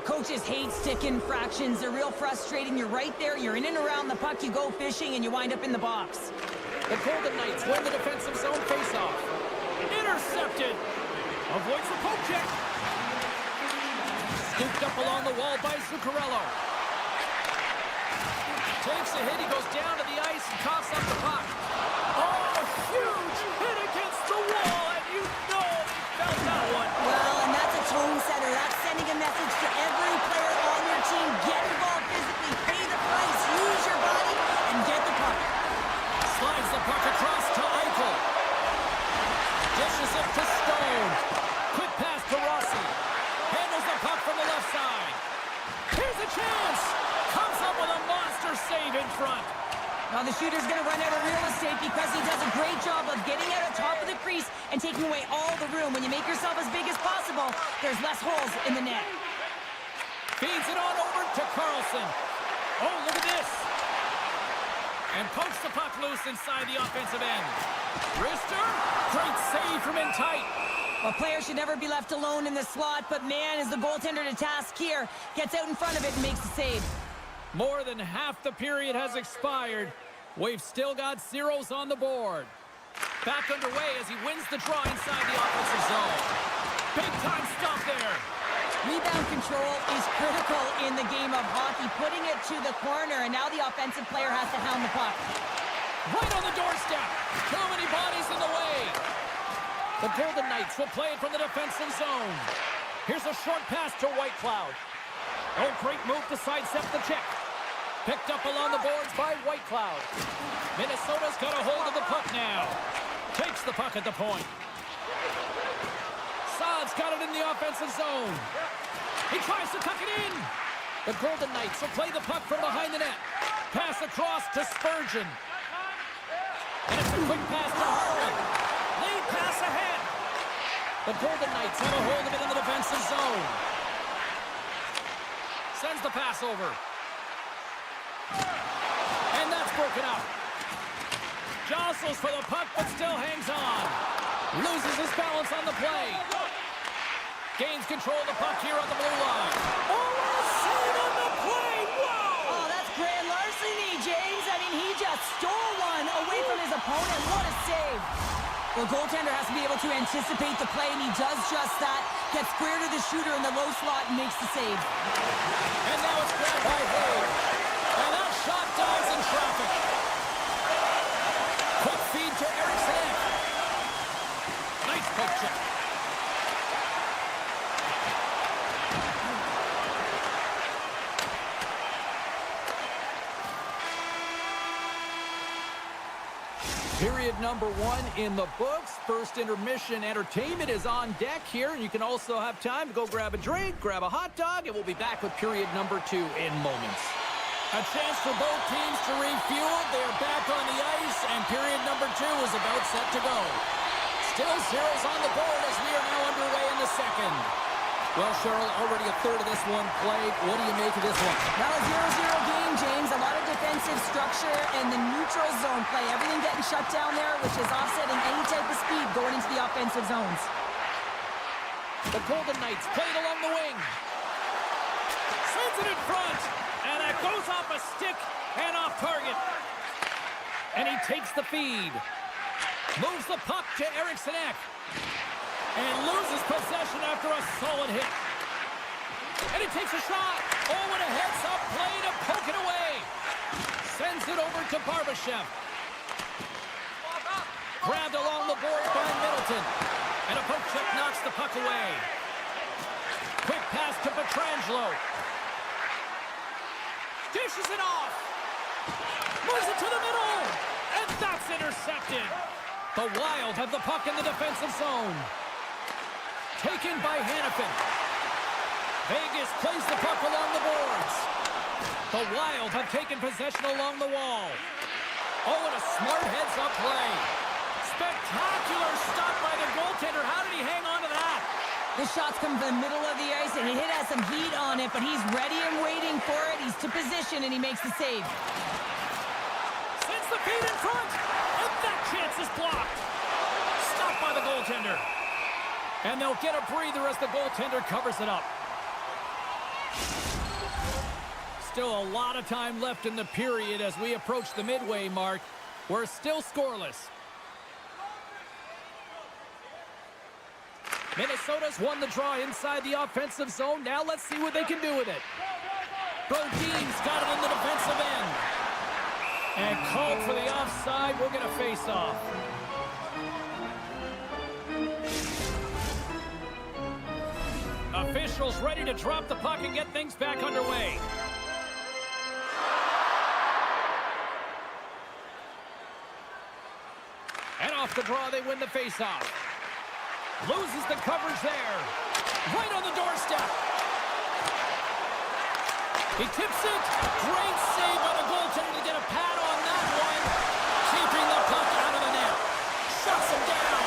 Coaches hate stick infractions. They're real frustrating. You're right there. You're in and around the puck. You go fishing, and you wind up in the box. The Golden Knights win the defensive zone faceoff. Intercepted. Avoids the poke check. Scooped up along the wall by Zuccarello. Takes a hit. He goes down to the ice and coughs up the puck. Oh, huge hit against the wall, and you know he felt that one. Well, and that's a tone setter. That's sending a message to every player on your team. Get involved physically, pay the price, use your body, and get the puck. Slides the puck across to Eichel. Dishes it to Stone. Quick pass to Rossi. Handles the puck from the left side. Here's a chance. Comes up with a monster save in front. Now the shooter's going to run out of real estate because he does a great job of getting out of top of the crease and taking away all the room. When you make yourself as big as possible, there's less holes in the net. Feeds it on over to Carlson. Oh, look at this. And pokes the puck loose inside the offensive end. Rister, great save from in tight. A player should never be left alone in the slot, but man, is the goaltender to task here. Gets out in front of it and makes the save. More than half the period has expired. We've still got zeros on the board. Back underway as he wins the draw inside the offensive zone. Big time stop there. Rebound control is critical in the game of hockey. Putting it to the corner, and now the offensive player has to hound the puck. Right on the doorstep. Too many bodies in the way. The Golden Knights will play it from the defensive zone. Here's a short pass to Whitecloud. Oh, great move to sidestep the check. Picked up along the boards by Whitecloud. Minnesota's got a hold of the puck now. Takes the puck at the point. Saad's got it in the offensive zone. He tries to tuck it in. The Golden Knights will play the puck from behind the net. Pass across to Spurgeon. And it's a quick pass to Hartman. Lead pass ahead. The Golden Knights have a hold of it in the defensive zone. Sends the pass over. And that's broken up. Jostles for the puck, but still hangs on. Loses his balance on the play. Gains control of the puck here on the blue line. Oh, what a save on the play! Whoa! Oh, that's great. stole one away from his opponent. What a save. Well, goaltender has to be able to anticipate the play, and he does just that. Gets square to the shooter in the low slot and makes the save. And now it's grabbed by Hay. And that shot dives in traffic. Quick feed to Eriksson. Nice poke check. Period number 1 in the books. First intermission entertainment is on deck here. You can also have time to go grab a drink, grab a hot dog, and we'll be back with period number 2 in moments. A chance for both teams to refuel. They are back on the ice, and period number 2 is about set to go. Still zeros on the board as we are now underway in the second. Well, Cheryl, already a third of this one played. What do you make of this one? Well, a 0-0 game, James. A lot of defensive structure and the neutral zone play. Everything getting shut down there, which is offsetting any type of speed going into the offensive zones. The Golden Knights played along the wing. Sends it in front. And that goes off a stick and off target. And he takes the feed. Moves the puck to Eriksson. And loses possession after a solid hit. And he takes a shot. Oh, and a heads-up play to poke it away. Sends it over to Barbashev. Grabbed along the board by Middleton. And a poke check knocks the puck away. Quick pass to Pietrangelo. Dishes it off. Moves it to the middle. And that's intercepted. The Wild have the puck in the defensive zone. Taken by Hanifin. Vegas plays the puck along the boards. The Wild have taken possession along the wall. Oh, and a smart heads-up play. Spectacular stop by the goaltender. How did he hang on to that? The shot's come from the middle of the ice, and he has some heat on it, but he's ready and waiting for it. He's to position, and he makes the save. Sends the feed in front, and that chance is blocked. Stopped by the goaltender. And they'll get a breather as the goaltender covers it up. Still a lot of time left in the period as we approach the midway mark. We're still scoreless. Minnesota's won the draw inside the offensive zone. Now let's see what they can do with it. Brodin's got it in the defensive end. And called for the offside. We'll get a face-off. Officials ready to drop the puck and get things back underway. And off the draw, they win the faceoff. Loses the coverage there. Right on the doorstep. He tips it. Great save by the goaltender to get a pad on that one. Keeping the puck out of the net. Shuts him down.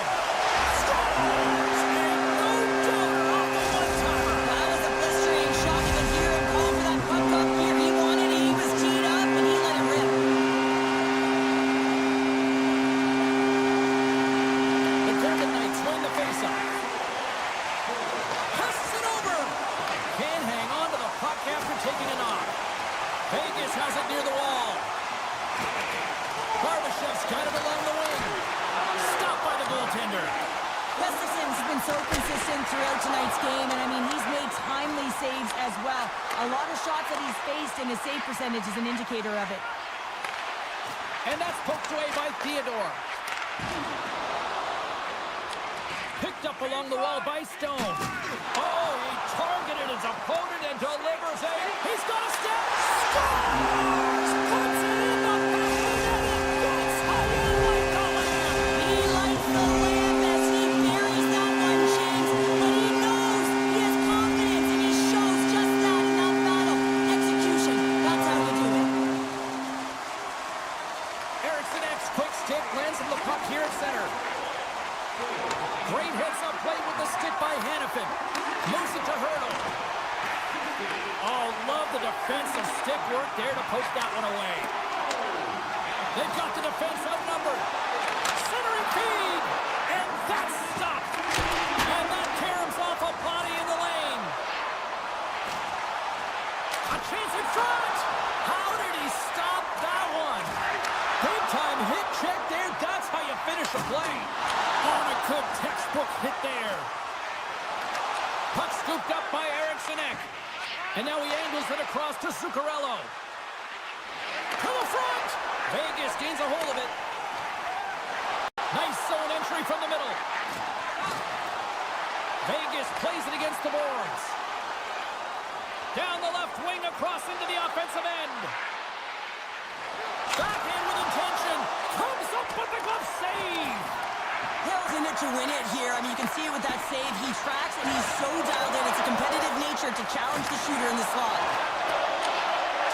Scores! Vegas has it near the wall. Barbashev's got it along the wing. Stopped by the goaltender. Gustafson's been so consistent throughout tonight's game, and I mean, he's made timely saves as well. A lot of shots that he's faced, and his save percentage is an indicator of it. And that's poked away by Theodore. Picked up along the wall by Stone. Oh, he targeted his opponent and delivers a... He's got a step! Scores! Puts it in the back of the net, and that's how you like the lamb! He likes the lamb as he buries that one, James, but he knows he has confidence, and he shows just that in that battle. Execution, that's how you do it. Eriksson X, quick stick, lands him the puck here at center. Great heads-up play with the stick by Hanifin. Moves it to Hurdle. Oh, love the defensive stick work there to poke that one away. They've got the defense outnumbered. Centering feed. And that's stopped. And that caroms off a body in the lane. A chance in front. How did he stop that one? The the play. Oh, a good textbook hit there. Puck scooped up by Eriksson. And now he angles it across to Zuccarello. To the front. Vegas gains a hold of it. Nice zone entry from the middle. Vegas plays it against the boards. Down the left wing across into the offensive end. Backhand with intention. Comes up with the glove save. Hill's in it to win it here. I mean, you can see it with that save. He tracks and he's so dialed in. It's a competitive nature to challenge the shooter in the slot.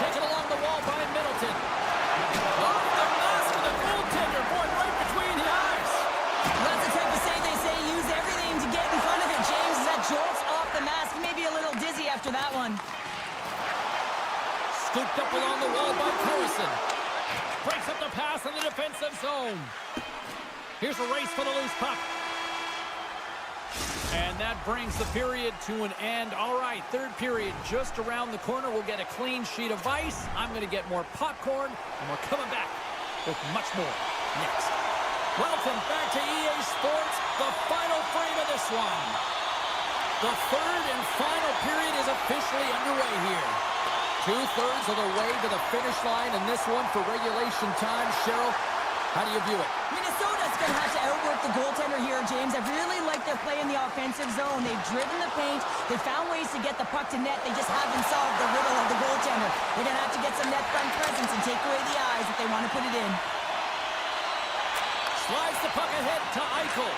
Taken along the wall by Middleton. Off the mask of the goaltender. Going right between the eyes. That's the type of save they say use everything to get in front of it. James, that jolts off the mask. He may be a little dizzy after that one. Scooped up along the wall by Carson. Breaks up the pass in the defensive zone. Here's a race for the loose puck. And that brings the period to an end. All right, third period just around the corner. We'll get a clean sheet of ice. I'm going to get more popcorn, and we're coming back with much more next. Welcome back to EA Sports, the final frame of this one. The third and final period is officially underway here. 2/3 of the way to the finish line in this one for regulation time. Cheryl, how do you view it? Minnesota's going to have to outwork the goaltender here, James. I really like their play in the offensive zone. They've driven the paint. They've found ways to get the puck to net. They just haven't solved the riddle of the goaltender. They're going to have to get some net front presence and take away the eyes if they want to put it in. Slides the puck ahead to Eichel.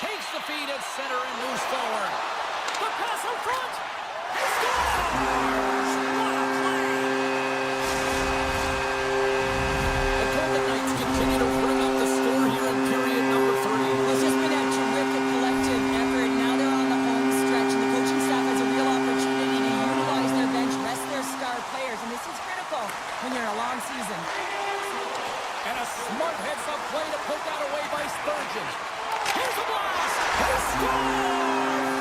Takes the feed at center and moves forward. The pass in front. He scores! What a play! The Golden Knights continue to bring up the score here in period number 3. It's just been a terrific collective effort. Now they're on the home stretch, and the coaching staff has a real opportunity to utilize their bench, rest their star players, and this is critical when you're in a long season. And a smart heads-up play to put that away by Spurgeon. Here's a blast! He scores!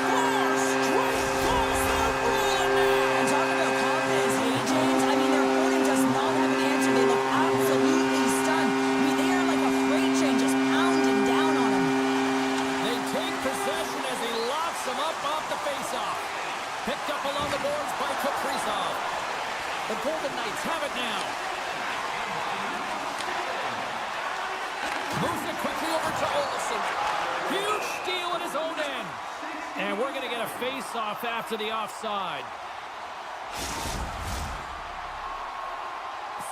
4 straight goals that are rolling now! And talk about confidence, hey, James? I mean, their opponent does not have an answer. They look absolutely stunned. I mean, they are like a freight train just pounding down on them. They take possession as he locks them up off the face-off. Picked up along the boards by Kaprizov. The Golden Knights have it now. Moves it quickly over to Olsen. Huge steal at his own end. And we're going to get a face-off after the offside.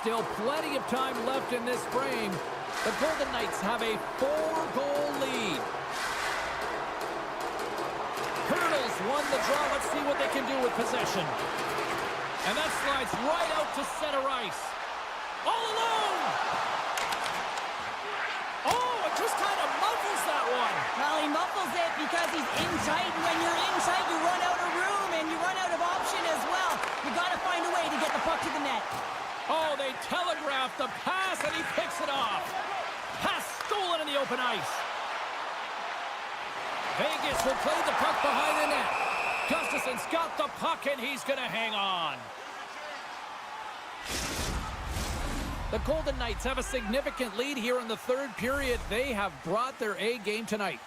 Still plenty of time left in this frame. The Golden Knights have a 4-goal lead. Hurdles won the draw. Let's see what they can do with possession. And that slides right out to center ice. All alone! Oh, it just kind of muffles that one. Well, he muffles it because he's in tight, and when you're in tight, you run out of room, and you run out of option as well. You got to find a way to get the puck to the net. Oh, they telegraphed the pass, and he picks it off. Pass stolen in the open ice. Vegas will play the puck behind the net. Gustafson's got the puck, and he's going to hang on. The Golden Knights have a significant lead here in the third period. They have brought their A game tonight.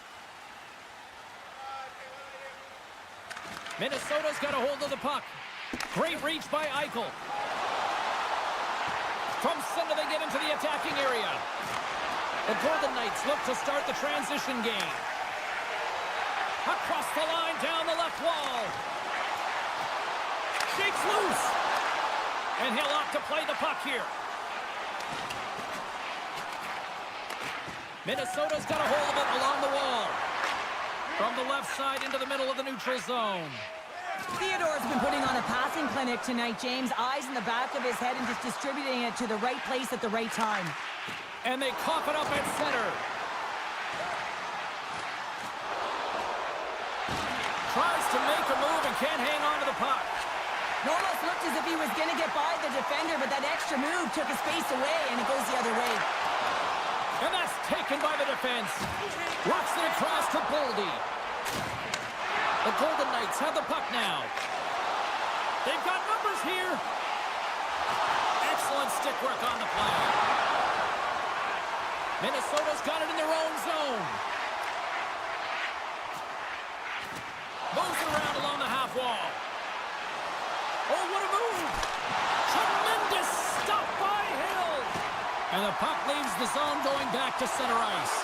Minnesota's got a hold of the puck. Great reach by Eichel. From center, they get into the attacking area. The Golden Knights look to start the transition game. Across the line, down the left wall. Shakes loose. And he'll opt to play the puck here. Minnesota's got a hold of it along the wall. From the left side into the middle of the neutral zone. Theodore's been putting on a passing clinic tonight, James. Eyes in the back of his head and just distributing it to the right place at the right time. And they cough it up at center. Tries to make a move and can't hang on to the puck. It almost looked as if he was going to get by the defender, but that extra move took his face away, and it goes the other way. And that's taken by the defense. Rocks it across to Boldy. The Golden Knights have the puck now. They've got numbers here. Excellent stick work on the play. Minnesota's got it in their own zone. Moves it around along the half wall. Oh, what a move! Tremendous stop by Hill! And the puck leaves the zone going back to center ice.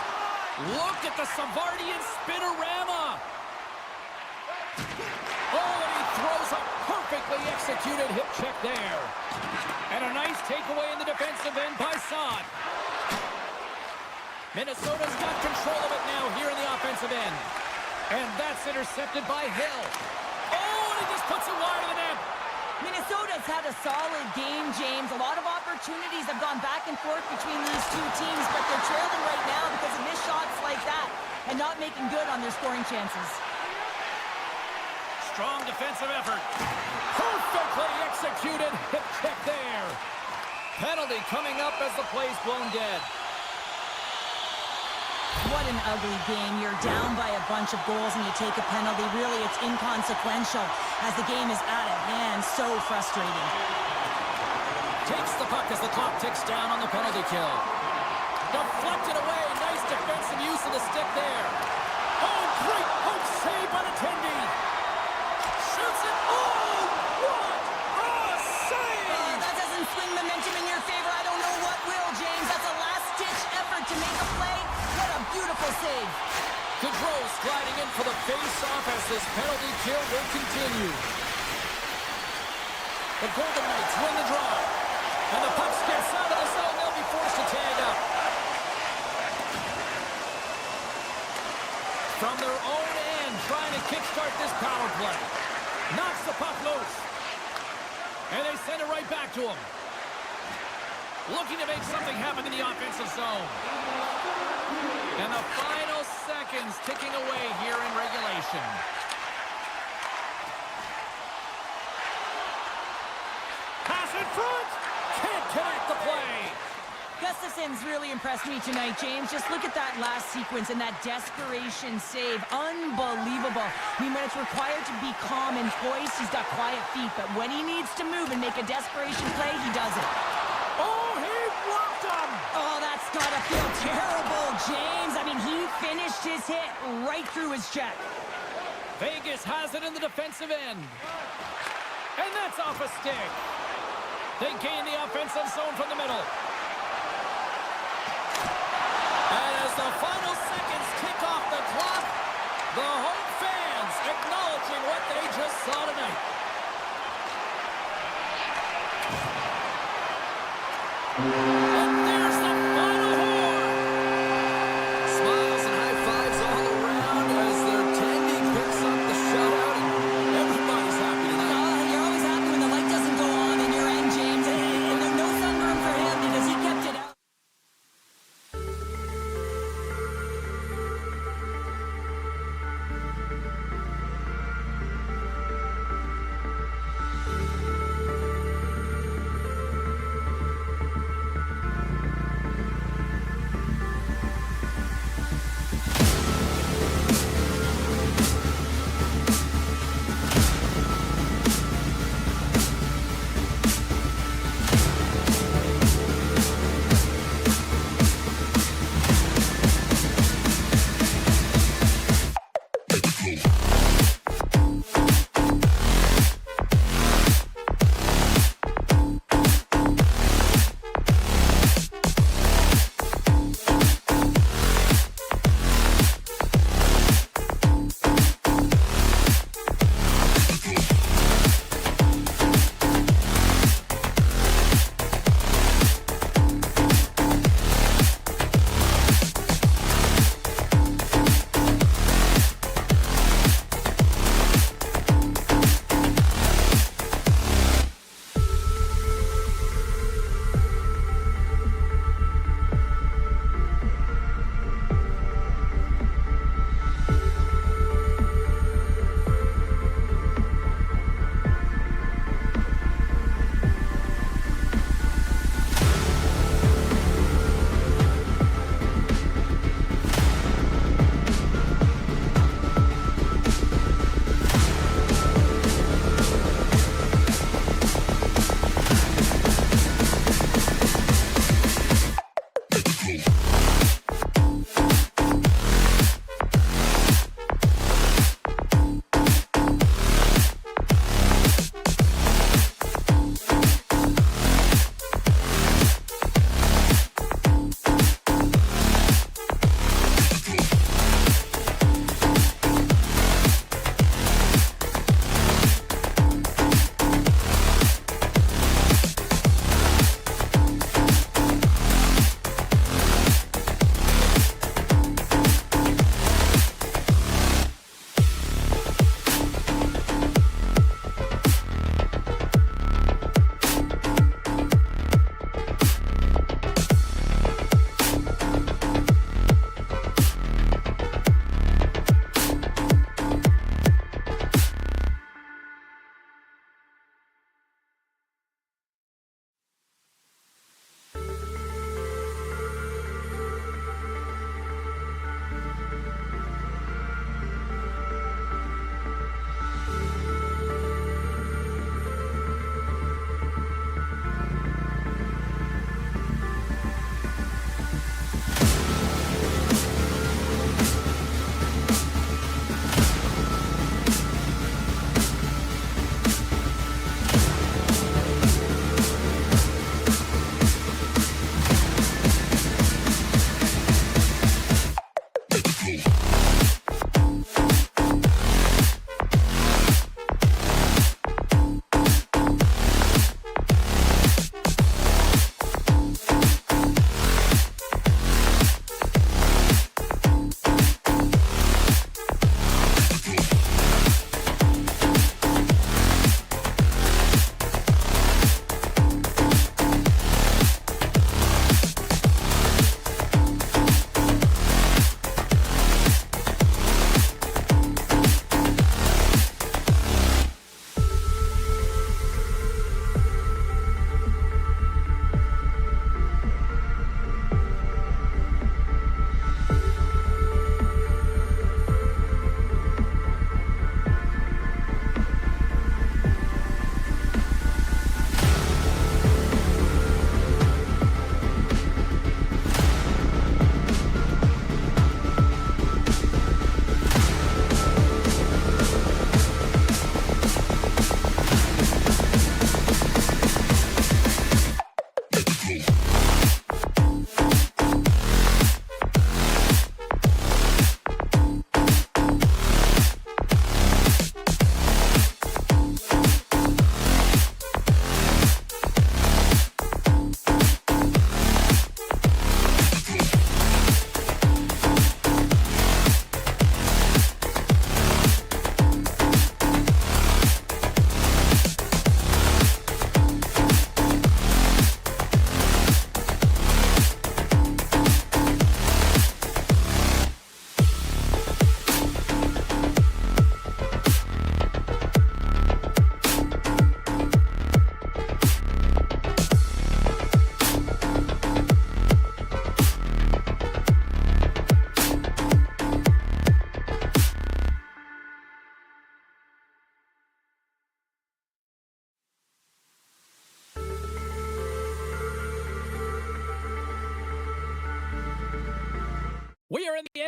Look at the Savardian spinorama! Oh, and he throws a perfectly executed hip check there. And a nice takeaway in the defensive end by Saad. Minnesota's got control of it now here in the offensive end. And that's intercepted by Hill. Oh, and he just puts it wide of the net. Minnesota's had a solid game, James. A lot of opportunities have gone back and forth between these two teams, but they're trailing right now because of missed shots like that and not making good on their scoring chances. Strong defensive effort. Perfectly executed hip check there. Penalty coming up as the play's blown dead. What an ugly game. You're down by a bunch of goals and you take a penalty. Really, it's inconsequential as the game is out of hand. So frustrating. Takes the puck as the clock ticks down on the penalty kill. Deflected away. Nice defensive use of the stick there. Oh, great poke save by the Tendy. Shoots it. Oh, what a save! That doesn't swing momentum in your favor. I don't know what will, James. That's a last-ditch effort to make a play. What a beautiful save. Gaudreau sliding in for the face-off as this penalty kill will continue. The Golden Knights win the draw. And the puck skips out of the zone. They'll be forced to tag up. From their own end, trying to kickstart this power play. Knocks the puck loose. And they send it right back to him. Looking to make something happen in the offensive zone. And the final seconds ticking away here in regulation. Pass in front! Can't connect the play! Gustafson's really impressed me tonight, James. Just look at that last sequence and that desperation save. Unbelievable. I mean, when it's required to be calm and poised, he's got quiet feet. But when he needs to move and make a desperation play, he does it. Oh, he blocked him! Oh, that's gotta feel terrible, James. I mean, he finished his hit right through his check. Vegas has it in the defensive end. And that's off a stick. They gain the offensive zone from the middle. And as the final seconds tick off the clock, the home fans acknowledging what they just saw tonight. And there's the final horn. Smiles and high fives all around as their Tendy picks up the shutout. And everybody's happy tonight. You're always happy when the light doesn't go on in your end, James. And there's no sunburn for him because he kept it out.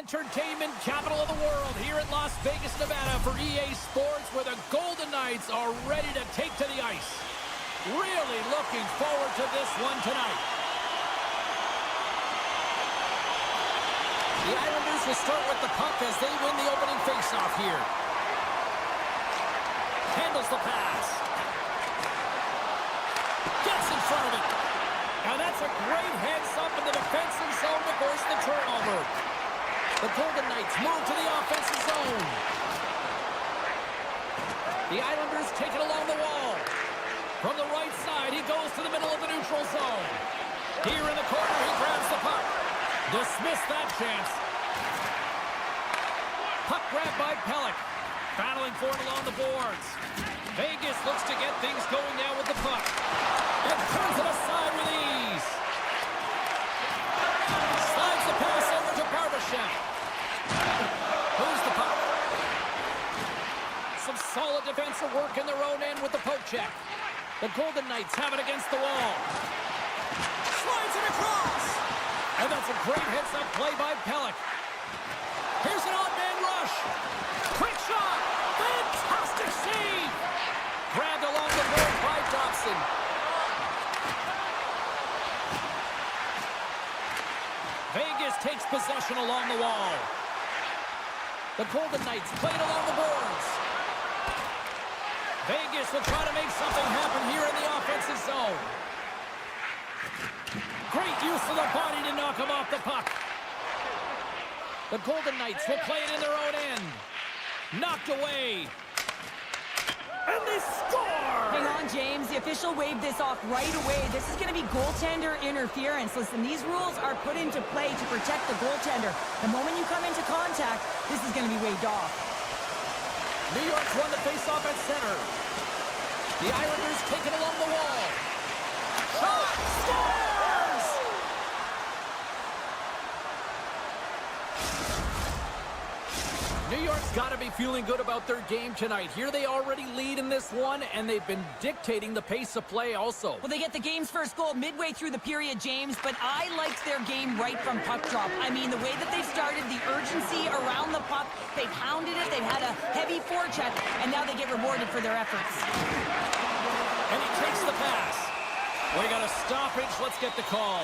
entertainment capital of the world here in Las Vegas, Nevada for EA Sports, where the Golden Knights are ready to take to the ice. Really looking forward to this one tonight. The Islanders will start with the puck as they win the opening faceoff here. Handles the pass. Gets in front of it. And that's a great heads-up in the defensive zone to force the turnover. The Golden Knights move to the offensive zone. The Islanders take it along the wall. From the right side, he goes to the middle of the neutral zone. Here in the corner, he grabs the puck. Dismiss that chance. Puck grab by Pelech. Battling for it along the boards. Vegas looks to get things going now with the puck. And turns it aside with ease. Slides the pass over to Barbashev. Moves the puck. Some solid defensive work in their own end with the poke check. The Golden Knights have it against the wall. Slides it across. And that's a great heads-up play by Pelech. Here's an odd-man rush. Quick shot. Fantastic save. Grabbed along the board by Dobson. Vegas takes possession along the wall. The Golden Knights play it along the boards. Vegas will try to make something happen here in the offensive zone. Great use of the body to knock him off the puck. The Golden Knights will play it in their own end. Knocked away. And they score! Hang on, James. The official waved this off right away. This is going to be goaltender interference. Listen, these rules are put into play to protect the goaltender. The moment you come into contact, this is going to be waved off. New York's won the faceoff at center. The Islanders take it along the wall. Shot! Scores! New York's got to be feeling good about their game tonight. Here they already lead in this one, and they've been dictating the pace of play also. Well, they get the game's first goal midway through the period, James, but I liked their game right from puck drop. I mean, the way that they've started, the urgency around the puck, they've hounded it, they've had a heavy forecheck, and now they get rewarded for their efforts. And he takes the pass. We got a stoppage. Let's get the call.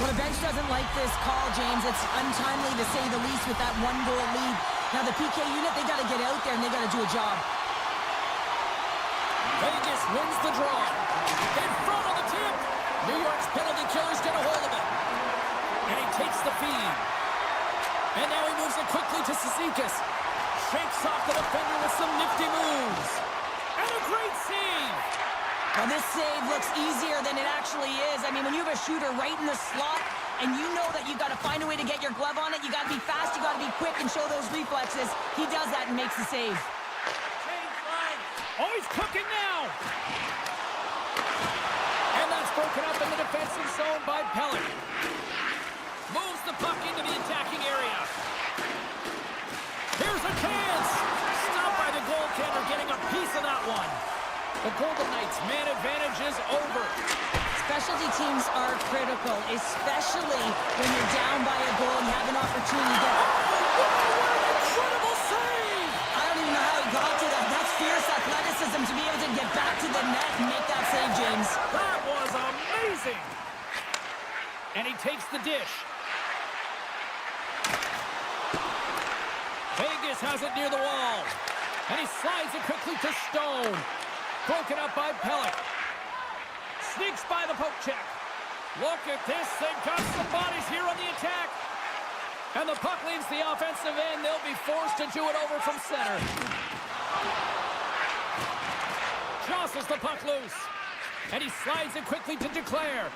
When a bench doesn't like this call, James, it's untimely to say the least with that one-goal lead. Now, the PK unit, they got to get out there and they got to do a job. Vegas wins the draw. In front of the tip. New York's penalty killers get a hold of it. And he takes the feed. And now he moves it quickly to Cizikas. Shakes off the defender with some nifty moves. And a great save. Well, this save looks easier than it actually is. I mean, when you have a shooter right in the slot and you know that you've got to find a way to get your glove on it, you got to be fast, you got to be quick and show those reflexes. He does that and makes the save. Oh, he's cooking now. And that's broken up in the defensive zone by Pelech. Moves the puck into the attacking area. Here's a chance. Stopped by the goaltender, getting a piece of that one. The Golden Knights' man advantage is over. Specialty teams are critical, especially when you're down by a goal and you have an opportunity to get... Oh, what an incredible save! I don't even know how he got to that. That's fierce athleticism to be able to get back to the net and make that save, James. That was amazing! And he takes the dish. Vegas has it near the wall. And he slides it quickly to Stone. Broken up by Pelech. Sneaks by the poke check. Look at this. They've got some bodies here on the attack. And the puck leaves the offensive end. They'll be forced to do it over from center. Jostles the puck loose. And he slides it quickly to Declare.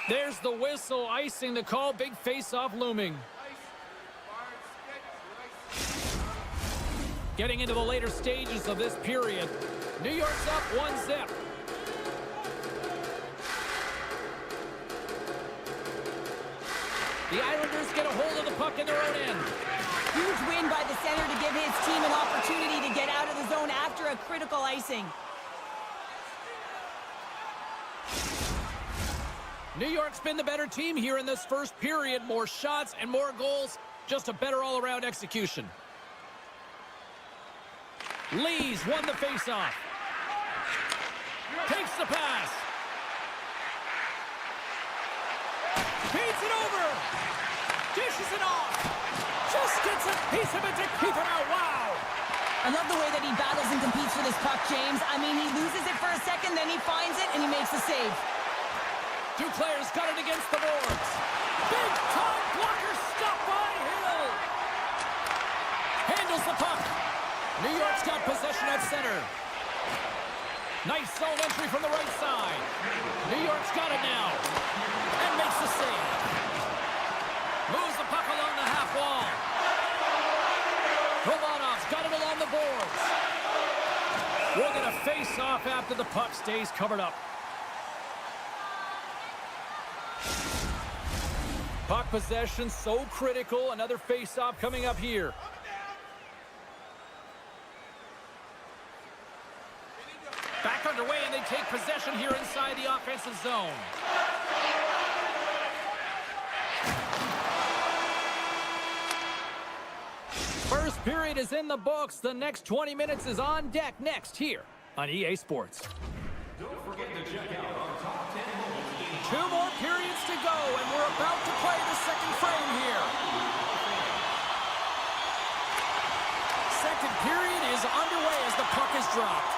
There's the whistle, icing the call. Big face-off looming. Getting into the later stages of this period. New York's up 1-0. The Islanders get a hold of the puck in their own end. Huge win by the center to give his team an opportunity to get out of the zone after a critical icing. New York's been the better team here in this first period. More shots and more goals. Just a better all-around execution. Lee's won the faceoff. Takes the pass. Feeds it over. Dishes it off. Just gets a piece of it to keep it out. Wow. I love the way that he battles and competes for this puck, James. I mean, he loses it for a second, then he finds it, and he makes the save. Duclair's got it against the boards. Big time blocker stopped by Hill. Handles the puck. New York's got possession at center. Nice zone entry from the right side. New York's got it now. And makes the save. Moves the puck along the half wall. Rovanov's got it along the boards. We'll get a face-off after the puck stays covered up. Puck possession so critical. Another face-off coming up here. Back underway, and they take possession here inside the offensive zone. First period is in the books. The next 20 minutes is on deck next here on EA Sports. Don't forget to check out our top 10 moments. 2 more periods to go, and we're about to play the second frame here. Second period is underway as the puck is dropped.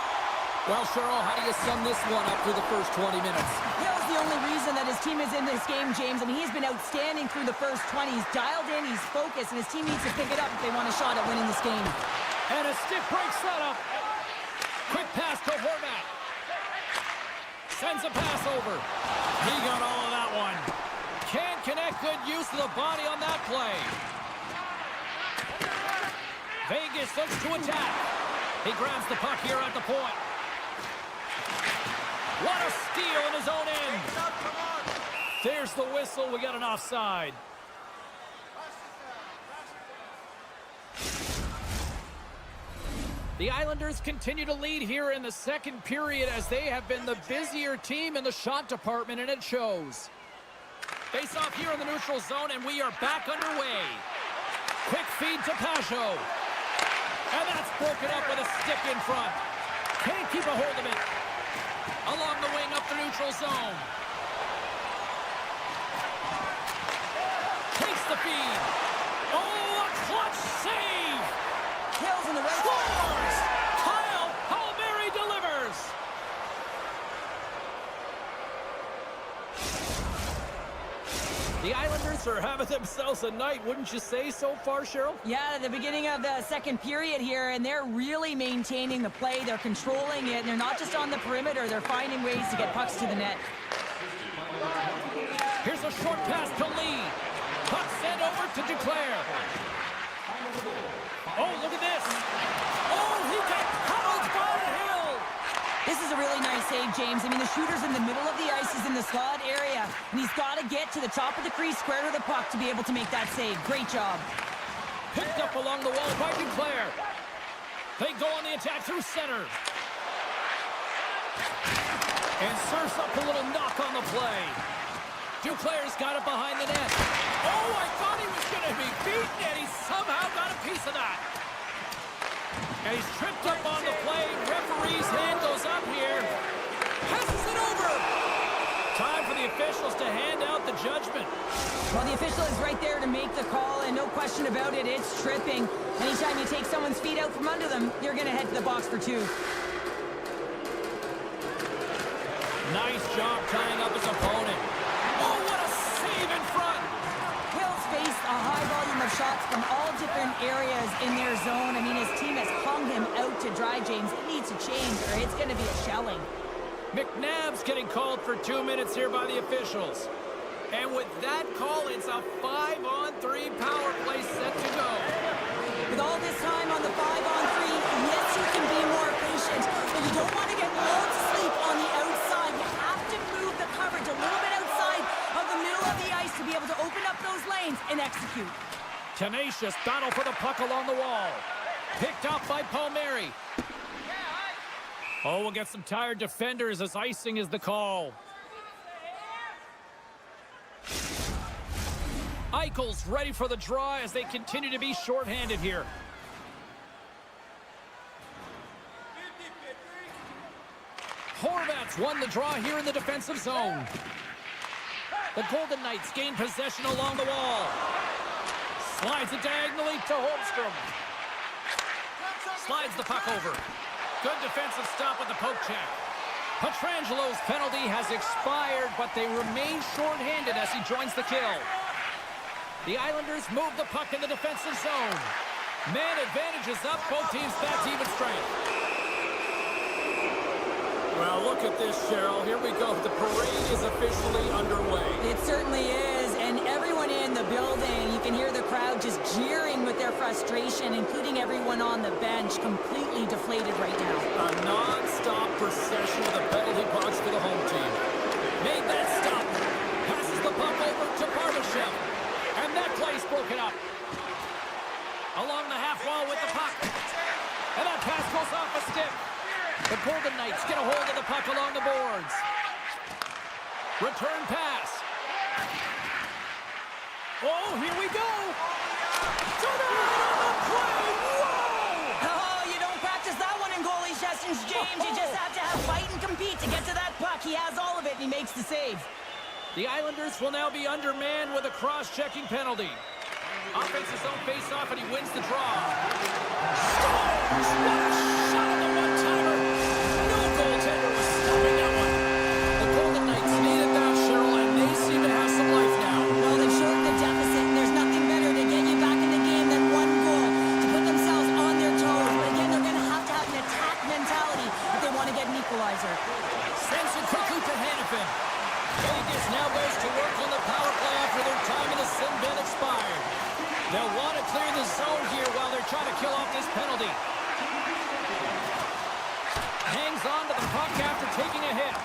Well, Cheryl, how do you sum this one up through the first 20 minutes? Hill's the only reason that his team is in this game, James. I mean, he's been outstanding through the first 20. He's dialed in, he's focused, and his team needs to pick it up if they want a shot at winning this game. And a stiff break setup. Quick pass to Horvat. Sends a pass over. He got all of that one. Can't connect. Good use of the body on that play. Vegas looks to attack. He grabs the puck here at the point. What a steal in his own end. There's the whistle. We got an offside. The Islanders continue to lead here in the second period as they have been the busier team in the shot department, and it shows. Face off here in the neutral zone, and we are back underway. Quick feed to Pajot. And that's broken up with a stick in front. Can't keep a hold of it. Along the wing up the neutral zone. Takes the feed. Oh, a clutch save. Hill's in the right. Scores! Kyle Palmieri delivers. The Islanders are having themselves a night, wouldn't you say so far, Cheryl? Yeah, at the beginning of the second period here, and they're really maintaining the play. They're controlling it, and they're not just on the perimeter. They're finding ways to get pucks to the net. Here's a short pass to Lee. Puck sent over to Duclair. Oh, look at this. Oh, he got pummeled by Hill. This is a really nice save, James. I mean, the shooter's in the middle of the ice. He's in the slot area, and he's got to get to the top of the crease, square to the puck, to be able to make that save. Great job. Picked up along the wall by Duclair. They go on the attack through center. And serves up a little knock on the play. Duclair's got it behind the net. Oh, I thought he was going to be beaten, and he somehow got a piece of that. And he's tripped up on the play. Referee's hand goes up here. Passes it over. Time for the officials to hand out the judgment. Well, the official is right there to make the call, and no question about it, it's tripping. Anytime you take someone's feet out from under them, you're going to head to the box for 2. Nice job tying up his opponent. Oh, what a save in front. Hill's faced a high volume of shots from all different areas in their zone. I mean, his team has hung him out to dry, James. It needs to change, or it's going to be a shelling. McNabb's getting called for 2 minutes here by the officials. And with that call, it's a 5-on-3 power play set to go. With all this time on the 5-on-3, yes, you can be more patient, but you don't want to get lulled to sleep on the outside. You have to move the coverage a little bit outside of the middle of the ice to be able to open up those lanes and execute. Tenacious battle for the puck along the wall. Picked up by Palmieri. Oh, we'll get some tired defenders as icing is the call. Eichel's ready for the draw as they continue to be shorthanded here. Horvats won the draw here in the defensive zone. The Golden Knights gain possession along the wall. Slides it diagonally to Holmstrom. Slides the puck over. Good defensive stop with the poke check. Petrangelo's penalty has expired, but they remain shorthanded as he joins the kill. The Islanders move the puck in the defensive zone. Man advantage is up. Both teams back to even strength. Well, look at this, Cheryl. Here we go. The parade is officially underway. It certainly is, and everyone in the building, you can hear the crowd just jeering with their frustration, including everyone on the bench, completely deflated right now. A non-stop procession of the penalty box for the home team. Made that stop. Passes the puck over to Barbashev. And that play's broken up. Along the half wall with the puck. And that pass goes off a stick. The Golden Knights get a hold of the puck along the boards. Return pass. Oh, here we go. Whoa! Oh, you don't practice that one in goalie sessions, James. You just have to have fight and compete to get to that puck. He has all of it, and he makes the save. The Islanders will now be undermanned with a cross-checking penalty. Offensive zone face-off, and he wins the draw. Scores! What a shot on the one-timer! No goaltender was stopping that one. The Golden Knights needed that, Cheryl, and they seem to have some life now. Well, they've shortened the deficit, and there's nothing better to get you back in the game than one goal to put themselves on their toes. But again, they're going to have an attack mentality if they want to get an equalizer. Sends it quickly to Hannafin. Vegas now goes to work on the power play after their time in the sin bin expired. They'll want to clear the zone here while they're trying to kill off this penalty. Hangs on to the puck after taking a hit.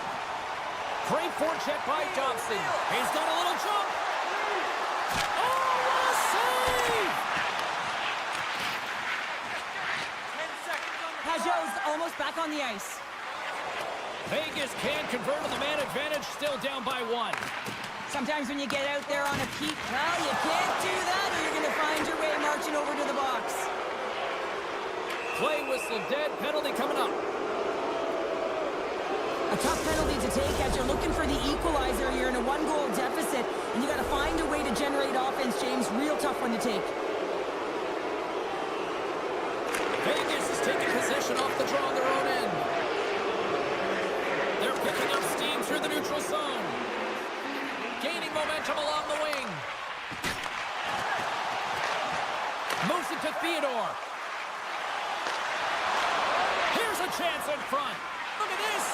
Great forecheck by Dobson. He's got a little jump. Oh, what a save! Pajot's almost back on the ice. Vegas can't convert on the man advantage, still down by one. Sometimes when you get out there on a peak, well, you can't do that or you're going to find your way marching over to the box. Play whistle dead, penalty coming up. A tough penalty to take as you're looking for the equalizer. You're in a one-goal deficit, and you got to find a way to generate offense, James. Real tough one to take. Vegas is taking possession off the draw on their own end. They're picking up steam through the neutral zone. Gaining momentum along the wing. Moves it to Theodore. Here's a chance in front. Look at this.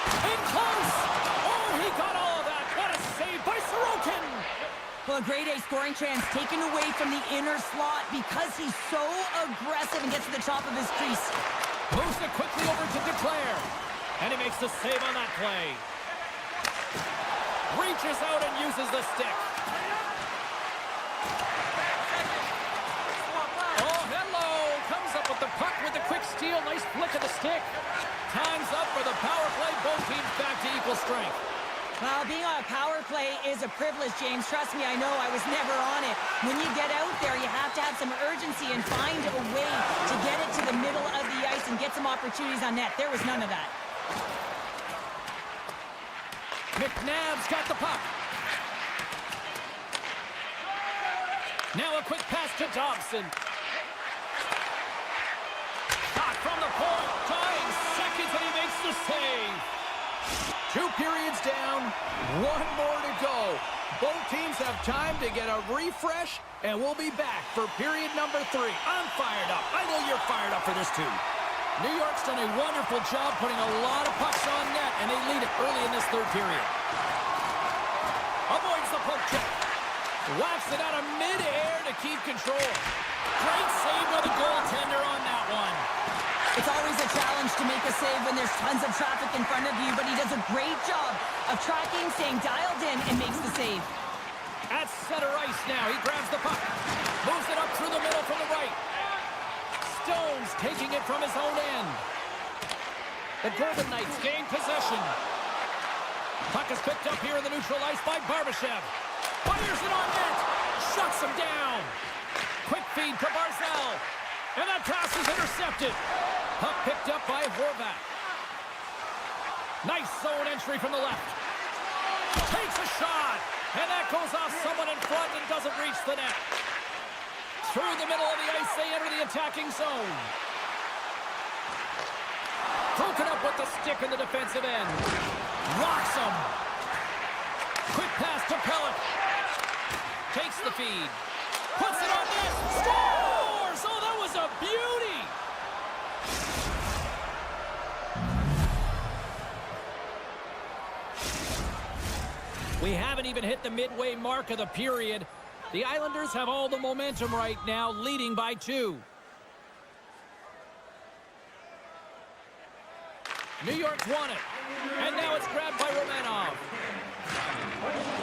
In close. Oh, he got all of that. What a save by Sorokin. Well, a grade A scoring chance taken away from the inner slot because he's so aggressive and gets to the top of his crease. Moves it quickly over to Declare. And he makes the save on that play. Reaches out and uses the stick. Oh, hello. Comes up with the puck with the quick steal. Nice flick of the stick. Time's up for the power play. Both teams back to equal strength. Well, being on a power play is a privilege, James. Trust me, I know. I was never on it. When you get out there, you have to have some urgency and find a way to get it to the middle of the ice and get some opportunities on net. There was none of that. McNabb's got the puck. Now a quick pass to Dobson. Shot from the point. Tying seconds and he makes the save. 2 periods down, 1 more to go. Both teams have time to get a refresh, and we'll be back for period number 3. I'm fired up. I know you're fired up for this too. New York's done a wonderful job putting a lot of pucks on net, and they lead it early in this 3rd period. Avoids the poke check. Whacks it out of midair to keep control. Great save by the goaltender on that one. It's always a challenge to make a save when there's tons of traffic in front of you, but he does a great job of tracking, staying dialed in, and makes the save. At center ice now, he grabs the puck. Moves it up through the middle from the right. Stones taking it from his own end. The Golden Knights gain possession. Puck is picked up here in the neutral ice by Barbashev. Fires it on net. Shuts him down. Quick feed to Barzell. And that pass is intercepted. Puck picked up by Horvat. Nice zone entry from the left. Takes a shot. And that goes off someone in front and doesn't reach the net. Through the middle of the ice, they enter the attacking zone. Broken up with the stick in the defensive end. Rocks him. Quick pass to Pellet. Takes the feed. Puts it on net. Scores! Oh, that was a beauty! We haven't even hit the midway mark of the period. The Islanders have all the momentum right now, leading by 2. New York's won it. And now it's grabbed by Romanov.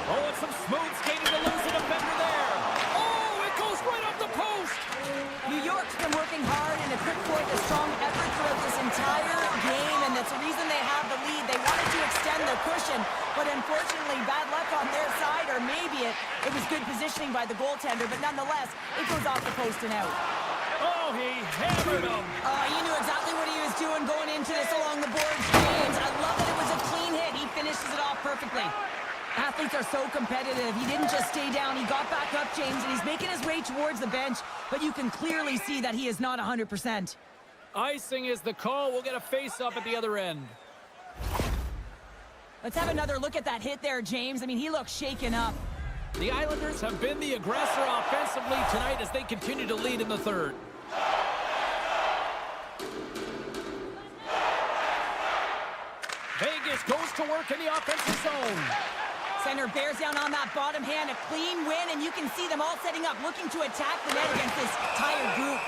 Oh, it's some smooth skating to lose the defender there. Oh, it goes right off the post. New York's been working hard and have put forth a strong effort throughout this entire game, and that's the reason they have the lead. They wanted to extend the cushion, but unfortunately, bad luck on their side, or maybe it was good positioning by the goaltender, but nonetheless, it goes off the post and out. Oh, he hammered him. He knew exactly what he was doing going into this along the boards, James. I love that it was a clean hit. He finishes it off perfectly. Athletes are so competitive. He didn't just stay down. He got back up, James, and he's making his way towards the bench, but you can clearly see that he is not 100%. Icing is the call. We'll get a face-up at the other end. Let's have another look at that hit there, James. I mean, he looks shaken up. The Islanders have been the aggressor offensively tonight as they continue to lead in the third. Vegas goes to work in the offensive zone. Center bears down on that bottom hand, a clean win, and you can see them all setting up, looking to attack the net against this tired group.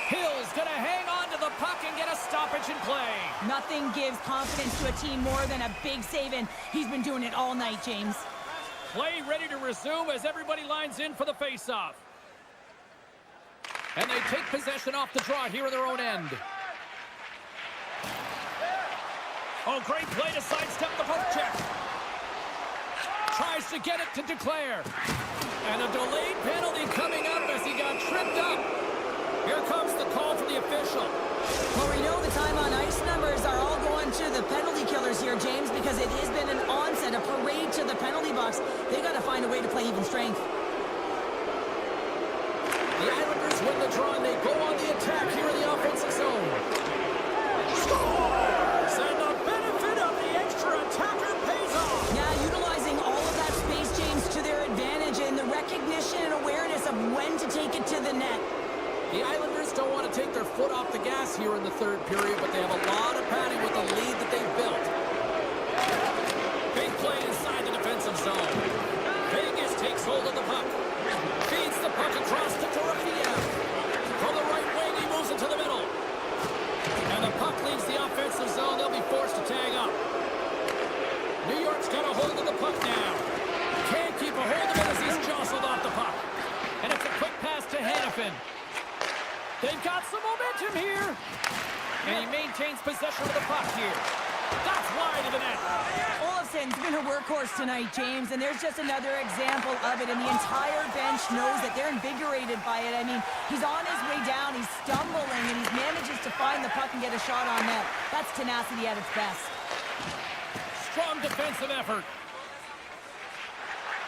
Hill's going to hang on to the puck and get a stoppage in play. Nothing gives confidence to a team more than a big save, and he's been doing it all night, James. Play ready to resume as everybody lines in for the face-off. And they take possession off the draw here in their own end. Oh, great play to sidestep the poke check. Tries to get it to Declare. And a delayed penalty coming up as he got tripped up. Here comes the call from the official. Well, we know the time on ice numbers are all going to the penalty killers here, James, because it has been an onset, a parade to the penalty box. They got to find a way to play even strength. The Islanders win the draw and they go on the attack here in the offensive zone. Scores! And the benefit of the extra attacker pays off. Yeah, utilizing all of that space, James, to their advantage, and the recognition and awareness of when to take it to the net. The Islanders don't want to take their foot off the gas here in the third period, but they have a lot of padding with the lead that they've built. Big play inside the defensive zone. Vegas takes hold of the puck. Feeds the puck across to Dorofiev. From the right wing, he moves it to the middle. And the puck leaves the offensive zone. They'll be forced to tag up. New York's got a hold of the puck now. Can't keep a hold of it as he's jostled off the puck. And it's a quick pass to Hannafin. They've got some momentum here. And he maintains possession of the puck here. That's wide of the net. Olofsson's been a workhorse tonight, James, and there's just another example of it, and the entire bench knows that they're invigorated by it. I mean, he's on his way down, he's stumbling, and he manages to find the puck and get a shot on net. That's tenacity at its best. Strong defensive effort.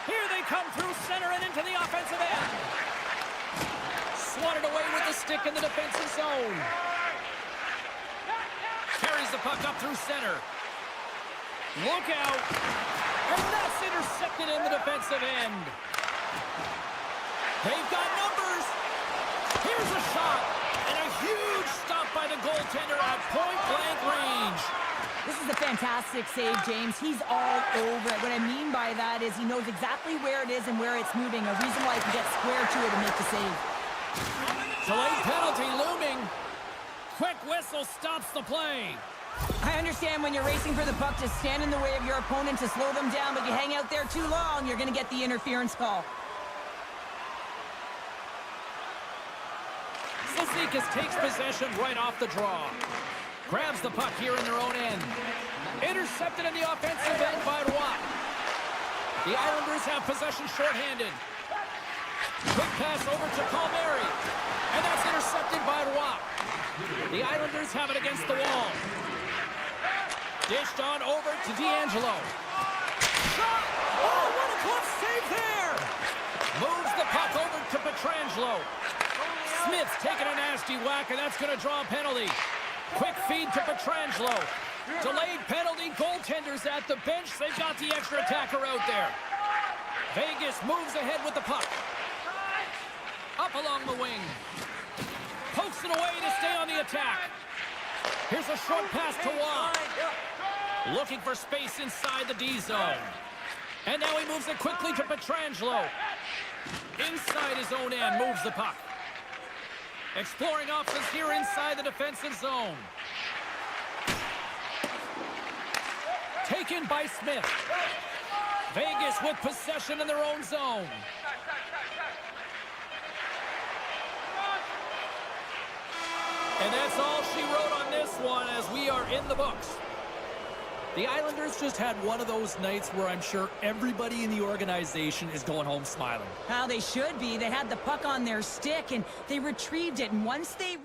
Here they come through center and into the offensive end. Swatted away with the stick in the defensive zone. Carries the puck up through center. Look out. And that's intercepted in the defensive end. They've got numbers. Here's a shot. And a huge stop by the goaltender at point-blank range. This is a fantastic save, James. He's all over it. What I mean by that is he knows exactly where it is and where it's moving. A reason why he can get square to it and make the save. Delayed penalty looming. Quick whistle stops the play. I understand when you're racing for the puck to stand in the way of your opponent to slow them down, but you hang out there too long, you're going to get the interference call. Cizikas takes possession right off the draw. Grabs the puck here in their own end. Intercepted in the offensive end by Roy. The Islanders have possession shorthanded. Quick pass over to Palmieri. And that's intercepted by Roy. The Islanders have it against the wall. Dished on over to D'Angelo. Shot! Oh, what a close save there! Moves the puck over to Pietrangelo. Smith's taking a nasty whack, and that's going to draw a penalty. Quick feed to Pietrangelo. Delayed penalty. Goaltenders at the bench. They've got the extra attacker out there. Vegas moves ahead with the puck. Up along the wing. Pokes it away to stay on the attack. Here's a short pass to Waugh. Looking for space inside the D zone. And now he moves it quickly to Pietrangelo. Inside his own end, moves the puck. Exploring options here inside the defensive zone. Taken by Smith. Vegas with possession in their own zone. And that's all she wrote on this one as we are in the books. The Islanders just had one of those nights where I'm sure everybody in the organization is going home smiling. How they should be. They had the puck on their stick, and they retrieved it. And once they...